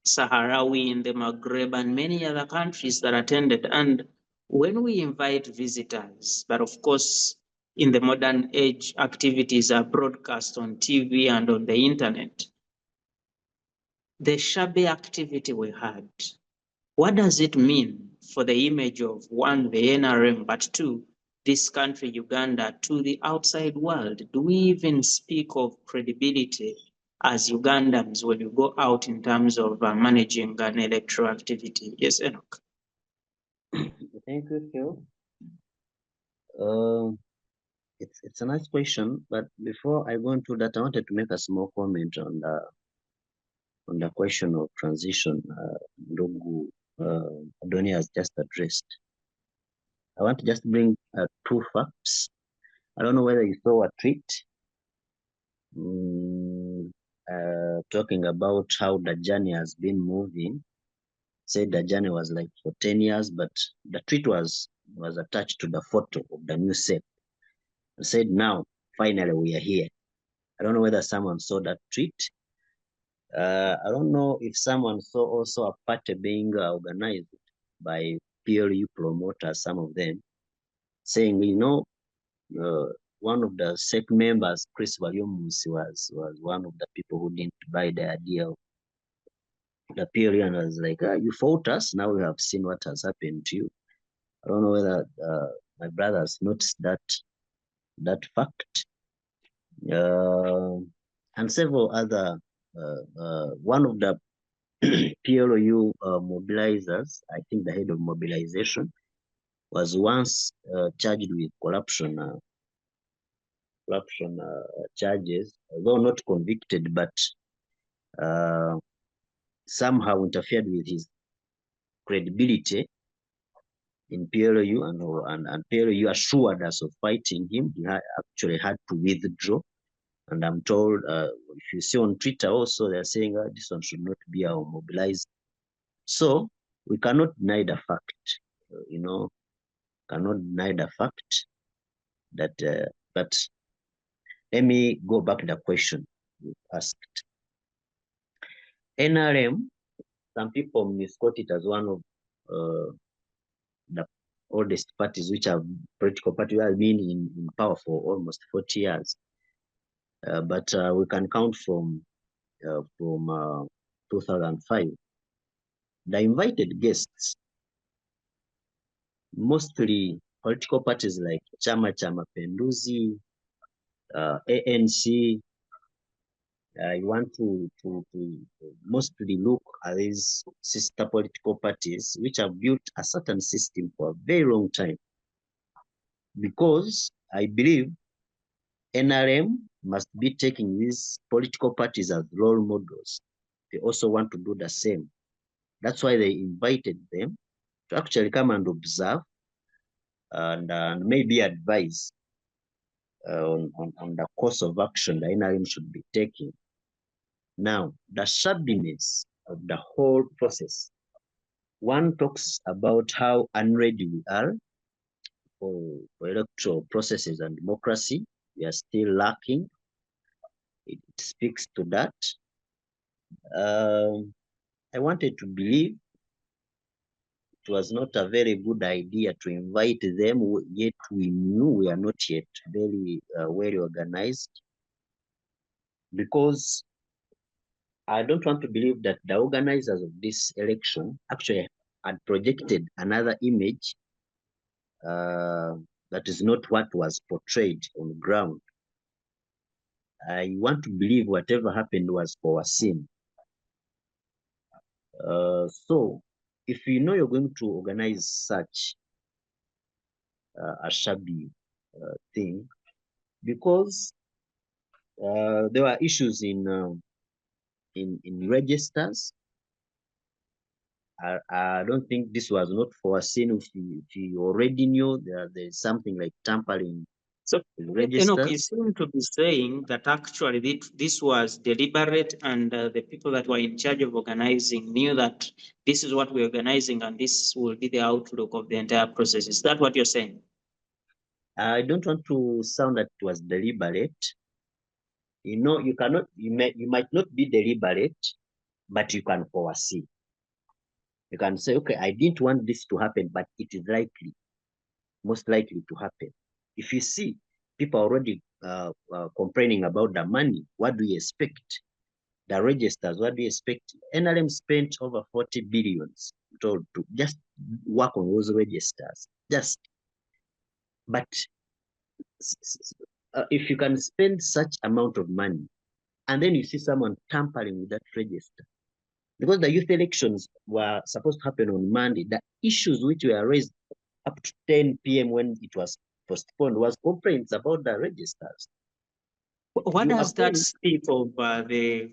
Sahrawi in the Maghreb, and many other countries that attended. And when we invite visitors, but of course, in the modern age, activities are broadcast on TV and on the internet. The shabby activity we had, what does it mean for the image of, one, the NRM, but two, this country, Uganda, to the outside world? Do we even speak of credibility as Ugandans when you go out in terms of managing an electoral activity? Yes, Enock. Thank you, Phil. It's a nice question, but before I go into that, I wanted to make a small comment on the question of transition Ndugu Adonia has just addressed. I want to just bring two facts. I don't know whether you saw a tweet talking about how the journey has been moving. Said the journey was like for 10 years, but the tweet was attached to the photo of the new SEP. It said, now, finally, we are here. I don't know whether someone saw that tweet. I don't know if someone saw also a party being organized by PLU promoters, some of them, saying, you know, one of the SEC members, Chris Williams, was one of the people who didn't buy the idea of the PLU, and was like, you fought us, now we have seen what has happened to you. I don't know whether my brothers noticed that fact. And several other, one of the PLU mobilizers, I think the head of mobilization, was once charged with corruption charges, although not convicted, but somehow interfered with his credibility in PLU, and PLU assured us of fighting him. He actually had to withdraw. And I'm told, if you see on Twitter also, they're saying this one should not be our mobilized. So we cannot deny the fact, cannot deny the fact that, but let me go back to the question you asked. NRM, some people misquote it as one of the oldest parties, which are political parties, have been in power for almost 40 years. But we can count from 2005. The invited guests, mostly political parties like Chama cha Mapinduzi, ANC. I want to mostly look at these sister political parties which have built a certain system for a very long time. Because I believe NRM must be taking these political parties as role models. They also want to do the same. That's why they invited them to actually come and observe and maybe advise on the course of action the NRM should be taking. Now, the shabbiness of the whole process. One talks about how unready we are for electoral processes and democracy. We are still lacking. It speaks to that. I wanted to believe it was not a very good idea to invite them, yet we knew we are not yet very well organized, because I don't want to believe that the organizers of this election actually had projected another image that is not what was portrayed on the ground. I want to believe whatever happened was foreseen. So if you know you're going to organize such a shabby thing, because there were issues in registers. I don't think this was not foreseen. If you already knew there's something like tampering. So, Enock, you seem to be saying that actually this was deliberate, and the people that were in charge of organizing knew that this is what we're organizing and this will be the outlook of the entire process. Is that what you're saying? I don't want to sound that it was deliberate. You know, you might not be deliberate, but you can foresee. You can say, okay, I didn't want this to happen, but it is likely, most likely to happen. If you see people already complaining about the money, what do you expect? The registers, what do you expect? NRM spent over 40 billions to just work on those registers. But if you can spend such amount of money, and then you see someone tampering with that register, because the youth elections were supposed to happen on Monday, the issues which were raised up to 10 p.m. when it was postponed was complaints about the registers. What does that speak of the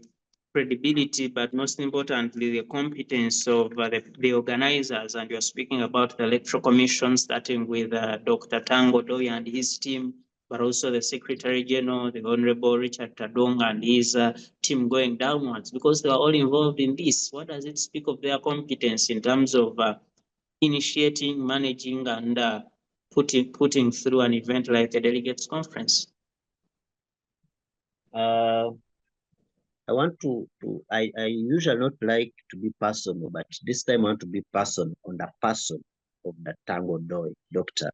credibility, but most importantly, the competence of the organizers? And you're speaking about the electoral commission, starting with Dr. Tango Doya and his team, but also the Secretary General, the Honorable Richard Tadong and his team going downwards, because they are all involved in this. What does it speak of their competence in terms of initiating, managing, and putting through an event like the Delegates Conference? I usually not like to be personal, but this time I want to be personal on the person of the Tango Doy, Doctor,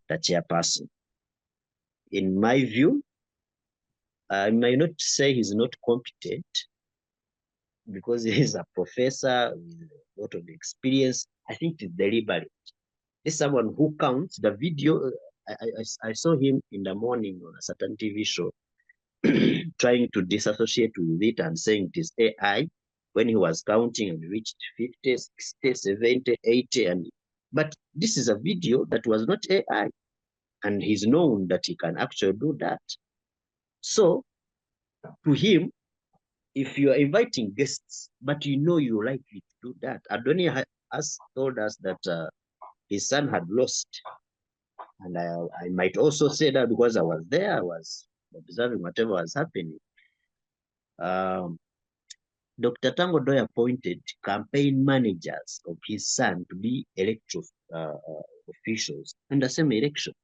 the chairperson. In my view, I may not say he's not competent, because he's a professor with a lot of experience. I think it's deliberate. This is someone who counts the video. I saw him in the morning on a certain TV show trying to disassociate with it and saying it is AI when he was counting and reached 50, 60, 70, 80. But this is a video that was not AI, and he's known that he can actually do that. So to him, if you are inviting guests, but you know you're likely to do that, Adonia has told us that his son had lost. And I might also say that because I was there, I was observing whatever was happening. Dr. Tango Doy appointed campaign managers of his son to be electoral officials in the same election.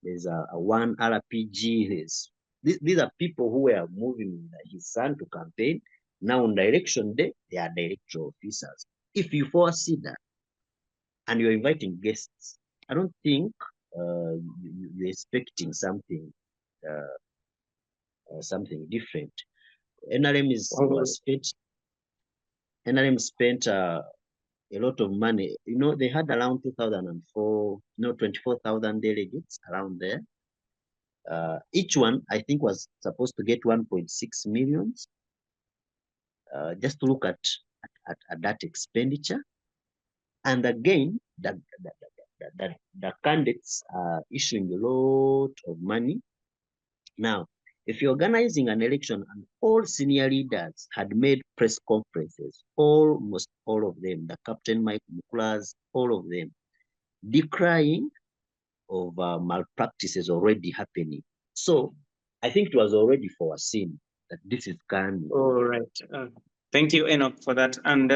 There's a one RPG. These are people who were moving his son to campaign. Now on the election day, they are the electoral officers. If you foresee that and you're inviting guests, I don't think you're expecting something something different. NRM was fit. NRM spent a lot of money. You know, they had around 2004, 24,000 delegates around there. Each one, I think, was supposed to get 1.6 million. Just to look at that expenditure. And again, the candidates are issuing a lot of money. Now, if you're organizing an election and all senior leaders had made press conferences, almost all of them, the Captain Mike Muklas, all of them, decrying of malpractices already happening. So I think it was already foreseen that this is coming. All right. Thank you, Enoch, for that. And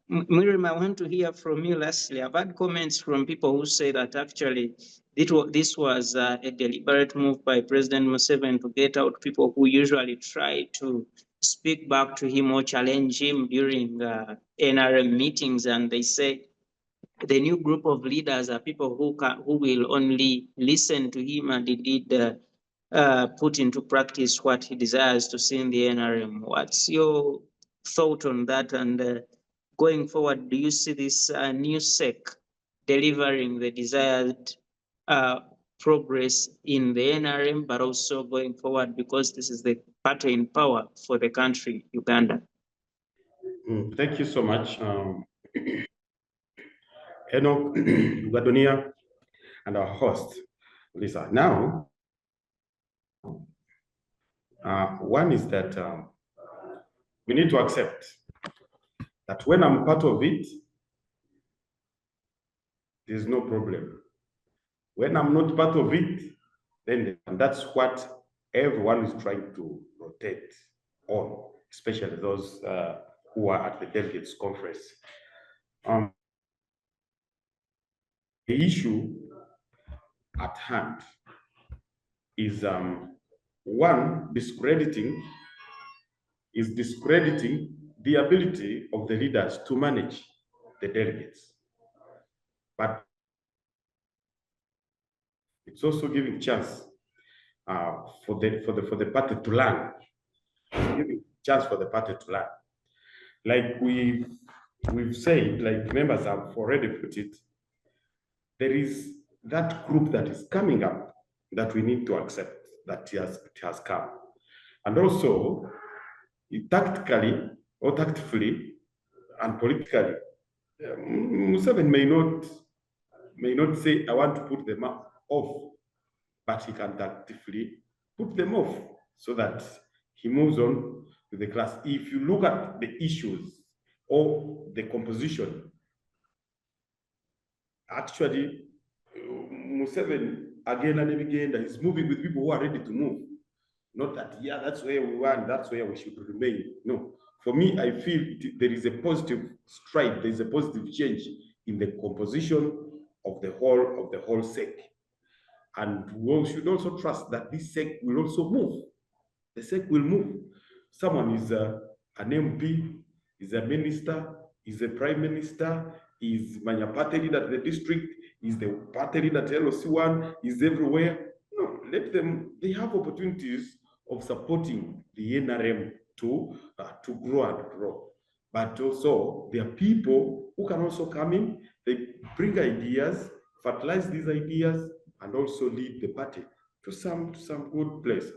Mwirima, I want to hear from you lastly. I've had comments from people who say that actually this was a deliberate move by President Museveni to get out people who usually try to speak back to him or challenge him during NRM meetings. And they say the new group of leaders are people who will only listen to him and indeed put into practice what he desires to see in the NRM. What's your thought on that? And going forward, do you see this new SEC delivering the desired progress in the NRM, but also going forward because this is the party in power for the country, Uganda? Thank you so much, Enock Adonia, and our host, Lisa. Now, one is that we need to accept that when I'm part of it, there's no problem. When I'm not part of it, then that's what everyone is trying to rotate on, especially those who are at the delegates conference. The issue at hand is one, discrediting the ability of the leaders to manage the delegates. But it's also giving chance for the party to learn. Giving chance for the party to learn. Like we've said, like members have already put it, there is that group that is coming up that we need to accept that it has come. And also, tactically or tactfully and politically, Museveni may not say, I want to put them off, but he can tactfully put them off so that he moves on with the class. If you look at the issues or the composition, actually, Museveni again and again is moving with people who are ready to move. Not that, yeah, that's where we want, that's where we should remain. No, for me, I feel there is a positive stride, there is a positive change in the composition of the whole SEC. And we should also trust that this SEC will also move. The SEC will move. Someone is an MP, is a minister, is a prime minister, is my party leader at the district, is the party leader at LOC1, is everywhere. No, let them, they have opportunities of supporting the NRM to grow and grow. But also, there are people who can also come in, they bring ideas, fertilize these ideas, and also lead the party to some good place.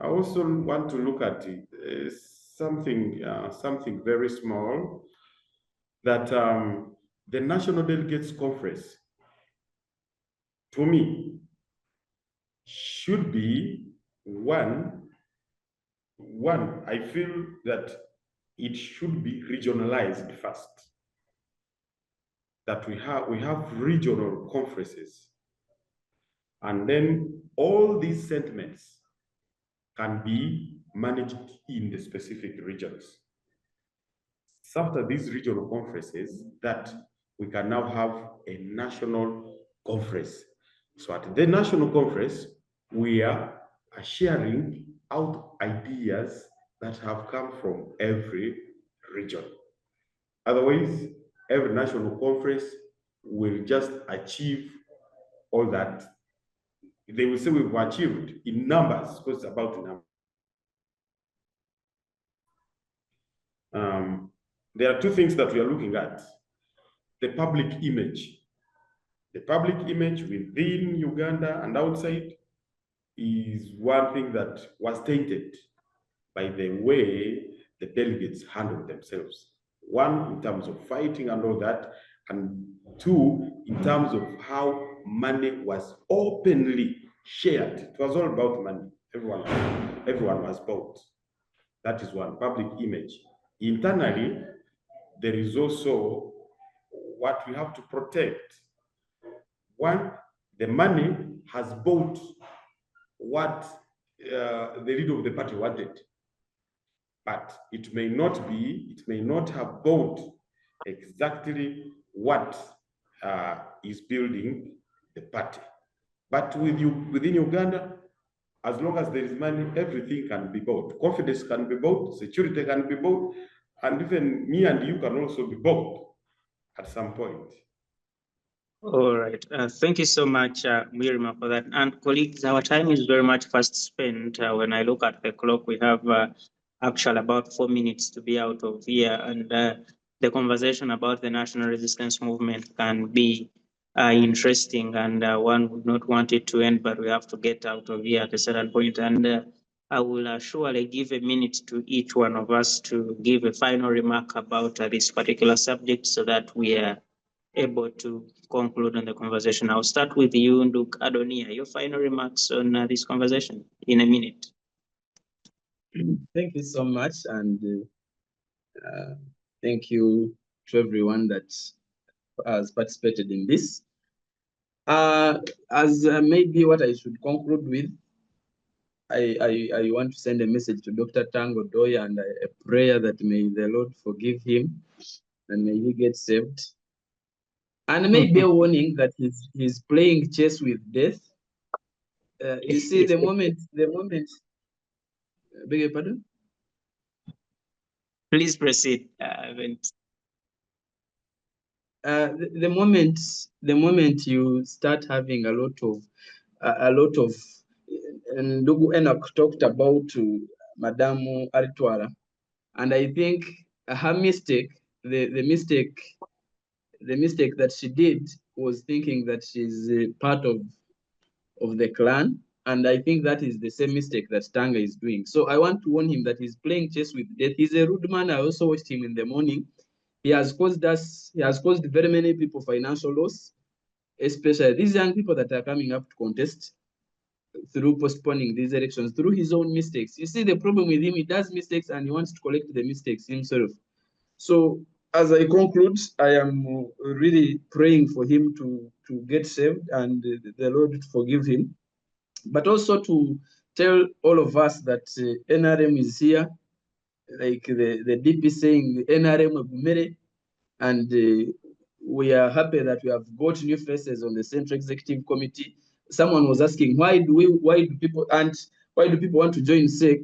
I also want to look at something very small, that the National Delegates Conference, to me, should be one, I feel that it should be regionalized first. That we have regional conferences, and then all these sentiments can be managed in the specific regions. It's after these regional conferences that we can now have a national conference. So at the national conference, we are sharing out ideas that have come from every region. Otherwise, every national conference will just achieve all that. They will say we've achieved in numbers, because it's about numbers. there are two things that we are looking at. The public image. The public image within Uganda and outside is one thing that was tainted by the way the delegates handled themselves. One, in terms of fighting and all that, and two, in terms of how money was openly shared. It was all about money. Everyone was bought. That is one, public image. Internally, there is also what we have to protect. One, the money has bought what the leader of the party wanted, but it may not have bought exactly what is building the party. But within Uganda, as long as there is money, everything can be bought. Confidence can be bought, security can be bought, and even me and you can also be bought at some point. All right. Thank you so much, Mwirima, for that. And colleagues, our time is very much fast spent. When I look at the clock, we have actually about 4 minutes to be out of here. And the conversation about the national resistance movement can be interesting, and one would not want it to end, but we have to get out of here at a certain point. And I will surely give a minute to each one of us to give a final remark about this particular subject so that we are able to conclude on the conversation. I'll start with you, Enock Adonia. Your final remarks on this conversation in a minute. Thank you so much, and thank you to everyone that has participated in this. As maybe what I should conclude with, I want to send a message to Dr. Tango Doya and a prayer that may the Lord forgive him and may he get saved. And maybe a warning that he's playing chess with death. You see, the moment, beg your pardon? Please proceed. The moment you start having a lot of, and Enock talked about Madame Aritwara, and I think her mistake, the mistake that she did was thinking that she's part of the clan, and I think that is the same mistake that Tanga is doing. So I want to warn him that he's playing chess with death. He's a rude man. I also watched him in the morning. He has caused very many people financial loss, especially these young people that are coming up to contest through postponing these elections through his own mistakes. You see, the problem with him, he does mistakes and he wants to collect the mistakes himself. So as I conclude, I am really praying for him to get saved and the Lord to forgive him, but also to tell all of us that NRM is here, like the DP saying, NRM Agumere, and we are happy that we have got new faces on the Central Executive Committee. Someone was asking, why do people want to join SEC?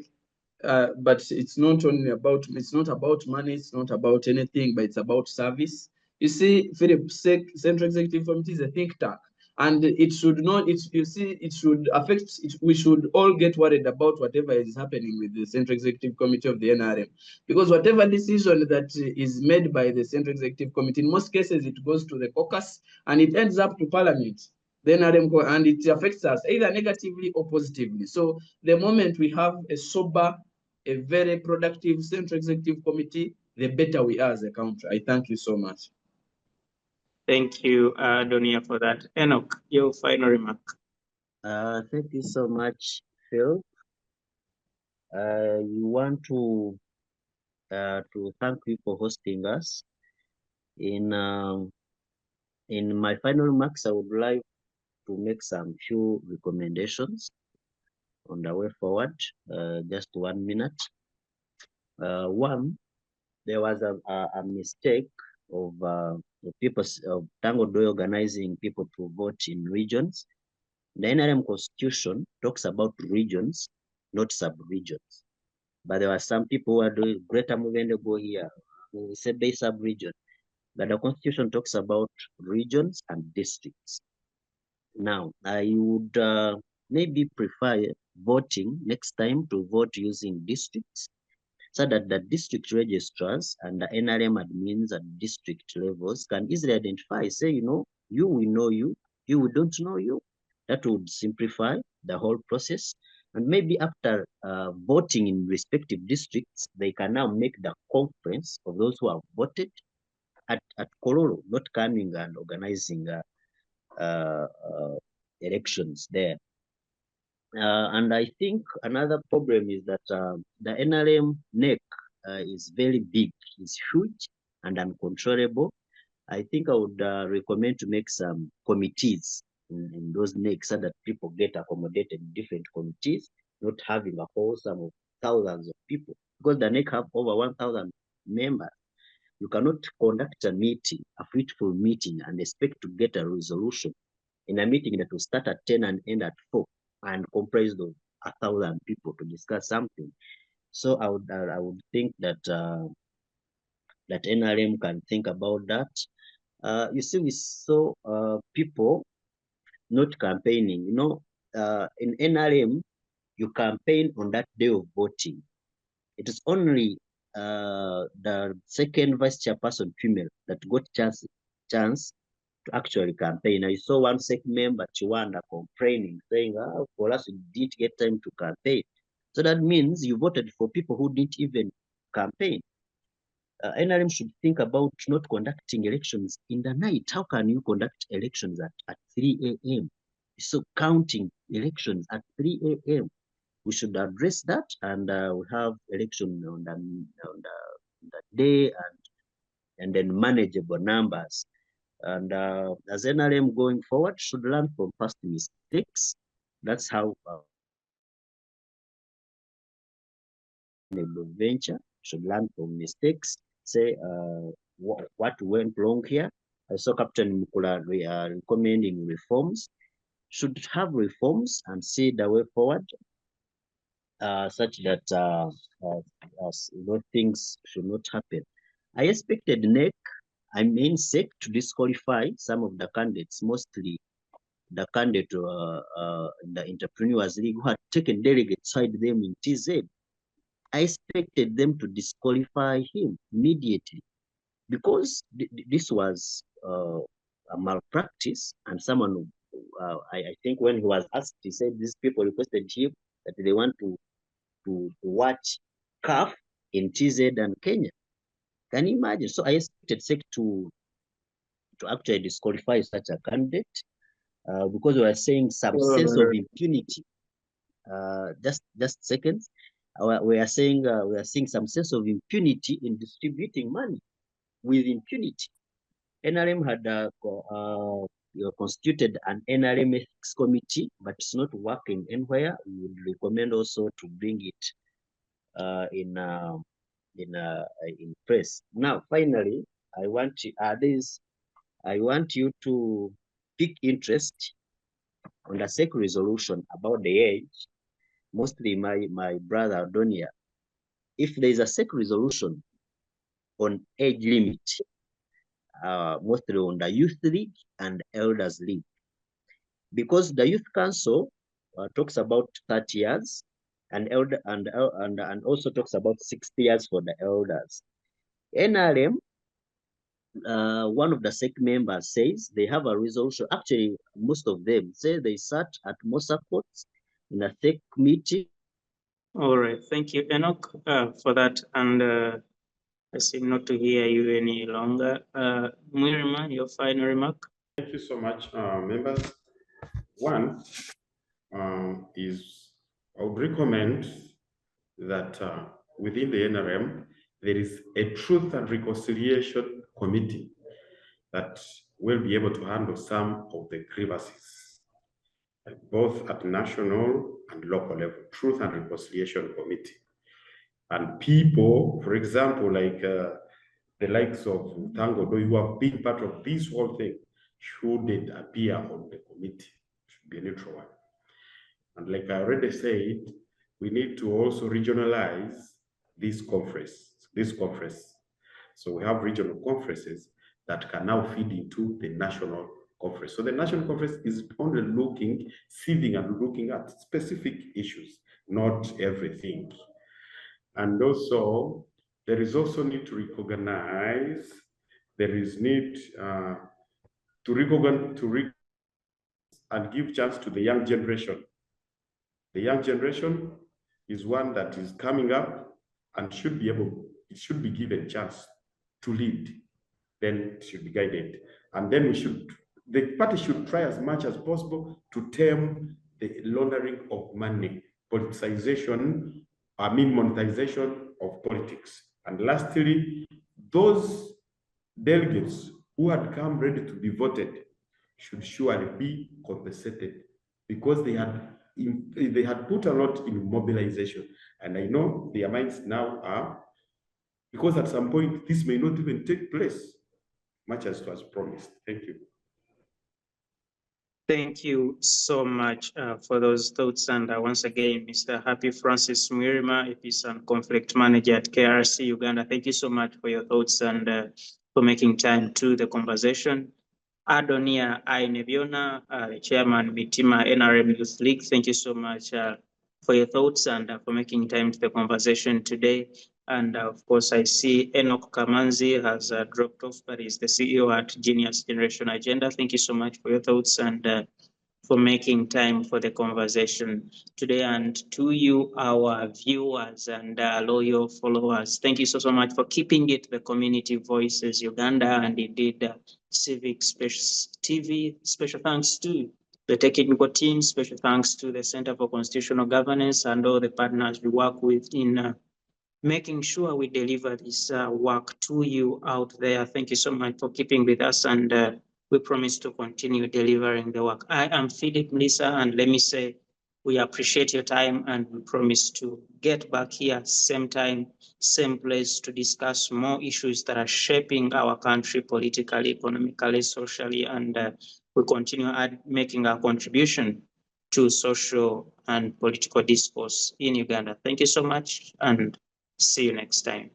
But it's not about money, it's not about anything, but it's about service. You see, Philip, Central Executive Committee is a think tank, and it should not. It should affect. We should all get worried about whatever is happening with the Central Executive Committee of the NRM, because whatever decision that is made by the Central Executive Committee, in most cases, it goes to the caucus and it ends up to Parliament. The NRM, and it affects us either negatively or positively. So the moment we have a sober, a very productive Central Executive Committee, the better we are as a country. I thank you so much. Thank you, Adonia, for that. Enock, your final remark. Thank you so much, Phil. You want to thank you for hosting us. In my final remarks, I would like to make some few recommendations on the way forward. Just 1 minute. One, there was a mistake of Tango Doya organizing people to vote in regions. The NRM Constitution talks about regions, not sub-regions. But there were some people who are doing greater movement go here, we say base sub-region. But the Constitution talks about regions and districts. Now, I would maybe prefer voting next time to vote using districts, so that the district registrars and the NRM admins at district levels can easily identify, say, you know, you, we know you, we don't know you. That would simplify the whole process. And maybe after voting in respective districts, they can now make the conference of those who have voted at Kololo, not coming and organizing elections there. And I think another problem is that the NRM NEC is very big, it's huge and uncontrollable. I think I would recommend to make some committees in those NECs so that people get accommodated in different committees, not having a whole sum of thousands of people. Because the NEC have over 1,000 members. You cannot conduct a meeting, a fruitful meeting, and expect to get a resolution in a meeting that will start at 10 and end at 4 and comprised of 1,000 people to discuss something. So I would think that that NRM can think about that. You see, we saw people not campaigning. You know, in NRM, you campaign on that day of voting. It is only the second vice chairperson female that got chance to actually campaign. I saw one SEC member, Chiwanda, complaining, saying, for us, we didn't get time to campaign. So that means you voted for people who didn't even campaign. NRM should think about not conducting elections in the night. How can you conduct elections at 3 a.m.? So counting elections at 3 a.m. We should address that, and we have election on the day and then manageable numbers. And as NRM going forward, should learn from past mistakes. That's how venture should learn from mistakes. Say what went wrong here. I saw Captain Mukula recommending reforms. Should have reforms and see the way forward, such that things should not happen. I expected NEC, SEC, to disqualify some of the candidates, mostly the candidate in the Entrepreneurs League who had taken delegates, side them in TZ. I expected them to disqualify him immediately because this was a malpractice, and someone, I think when he was asked, he said these people requested him that they want to watch CAF in TZ and Kenya. Can you imagine? So I expected SEC to actually disqualify such a candidate because we are saying some sense of impunity. Just seconds. We are saying we are seeing some sense of impunity in distributing money with impunity. NRM had constituted an NRM ethics committee, but it's not working anywhere. We would recommend also to bring it in press. Now, finally, I want you to pick interest on the SEC resolution about the age. Mostly my brother Adonia. If there is a SEC resolution on age limit, mostly on the Youth League and Elders League, because the Youth Council talks about 30 years and also talks about 60 years for the elders. NRM, one of the SEC members says they have a resolution. Actually, most of them say they sat at Mosa Courts in a SEC meeting. All right, thank you, Enoch, for that. And I seem not to hear you any longer. Mwirima, your final remark. Thank you so much, members. One is I would recommend that within the NRM, there is a Truth and Reconciliation Committee that will be able to handle some of the grievances, both at national and local level. Truth and Reconciliation Committee. And people, for example, like the likes of Tango, who have been part of this whole thing, shouldn't appear on the committee. It should be a neutral one. And like I already said, we need to also regionalize this conference. So we have regional conferences that can now feed into the national conference. So the national conference is only sieving and looking at specific issues, not everything. And also, there is also need to recognize, there is need to recognize and give chance to the young generation. The young generation is one that is coming up and it should be given chance to lead, then it should be guided. And then the party should try as much as possible to tame the laundering of money, monetization of politics. And lastly, those delegates who had come ready to be voted should surely be compensated, because they had put a lot in mobilization. And I know their minds now are, because at some point this may not even take place, much as it was promised. Thank you. Thank you so much for those thoughts. And once again, Mr. Happy Francis Mwirima, a Peace and Conflict Manager at KRC Uganda, thank you so much for your thoughts and for making time to the conversation. Adonia Ainebyona, Chairman Mitima NRM Youth League, thank you so much for your thoughts and for making time to the conversation today. And of course, I see Enock Kamanzi has dropped off, but he's the CEO at Genius Generation Agenda. Thank you so much for your thoughts and for making time for the conversation today. And to you, our viewers and loyal followers, thank you so much for keeping it the Community Voices Uganda and indeed Civic TV. Special thanks to the technical team, special thanks to the Center for Constitutional Governance and all the partners we work with in making sure we deliver this work to you out there. Thank you so much for keeping with us, and we promise to continue delivering the work. I am Philip Mwirima, and let me say, we appreciate your time and we promise to get back here same time, same place to discuss more issues that are shaping our country politically, economically, socially, and we continue making our contribution to social and political discourse in Uganda. Thank you so much, and see you next time.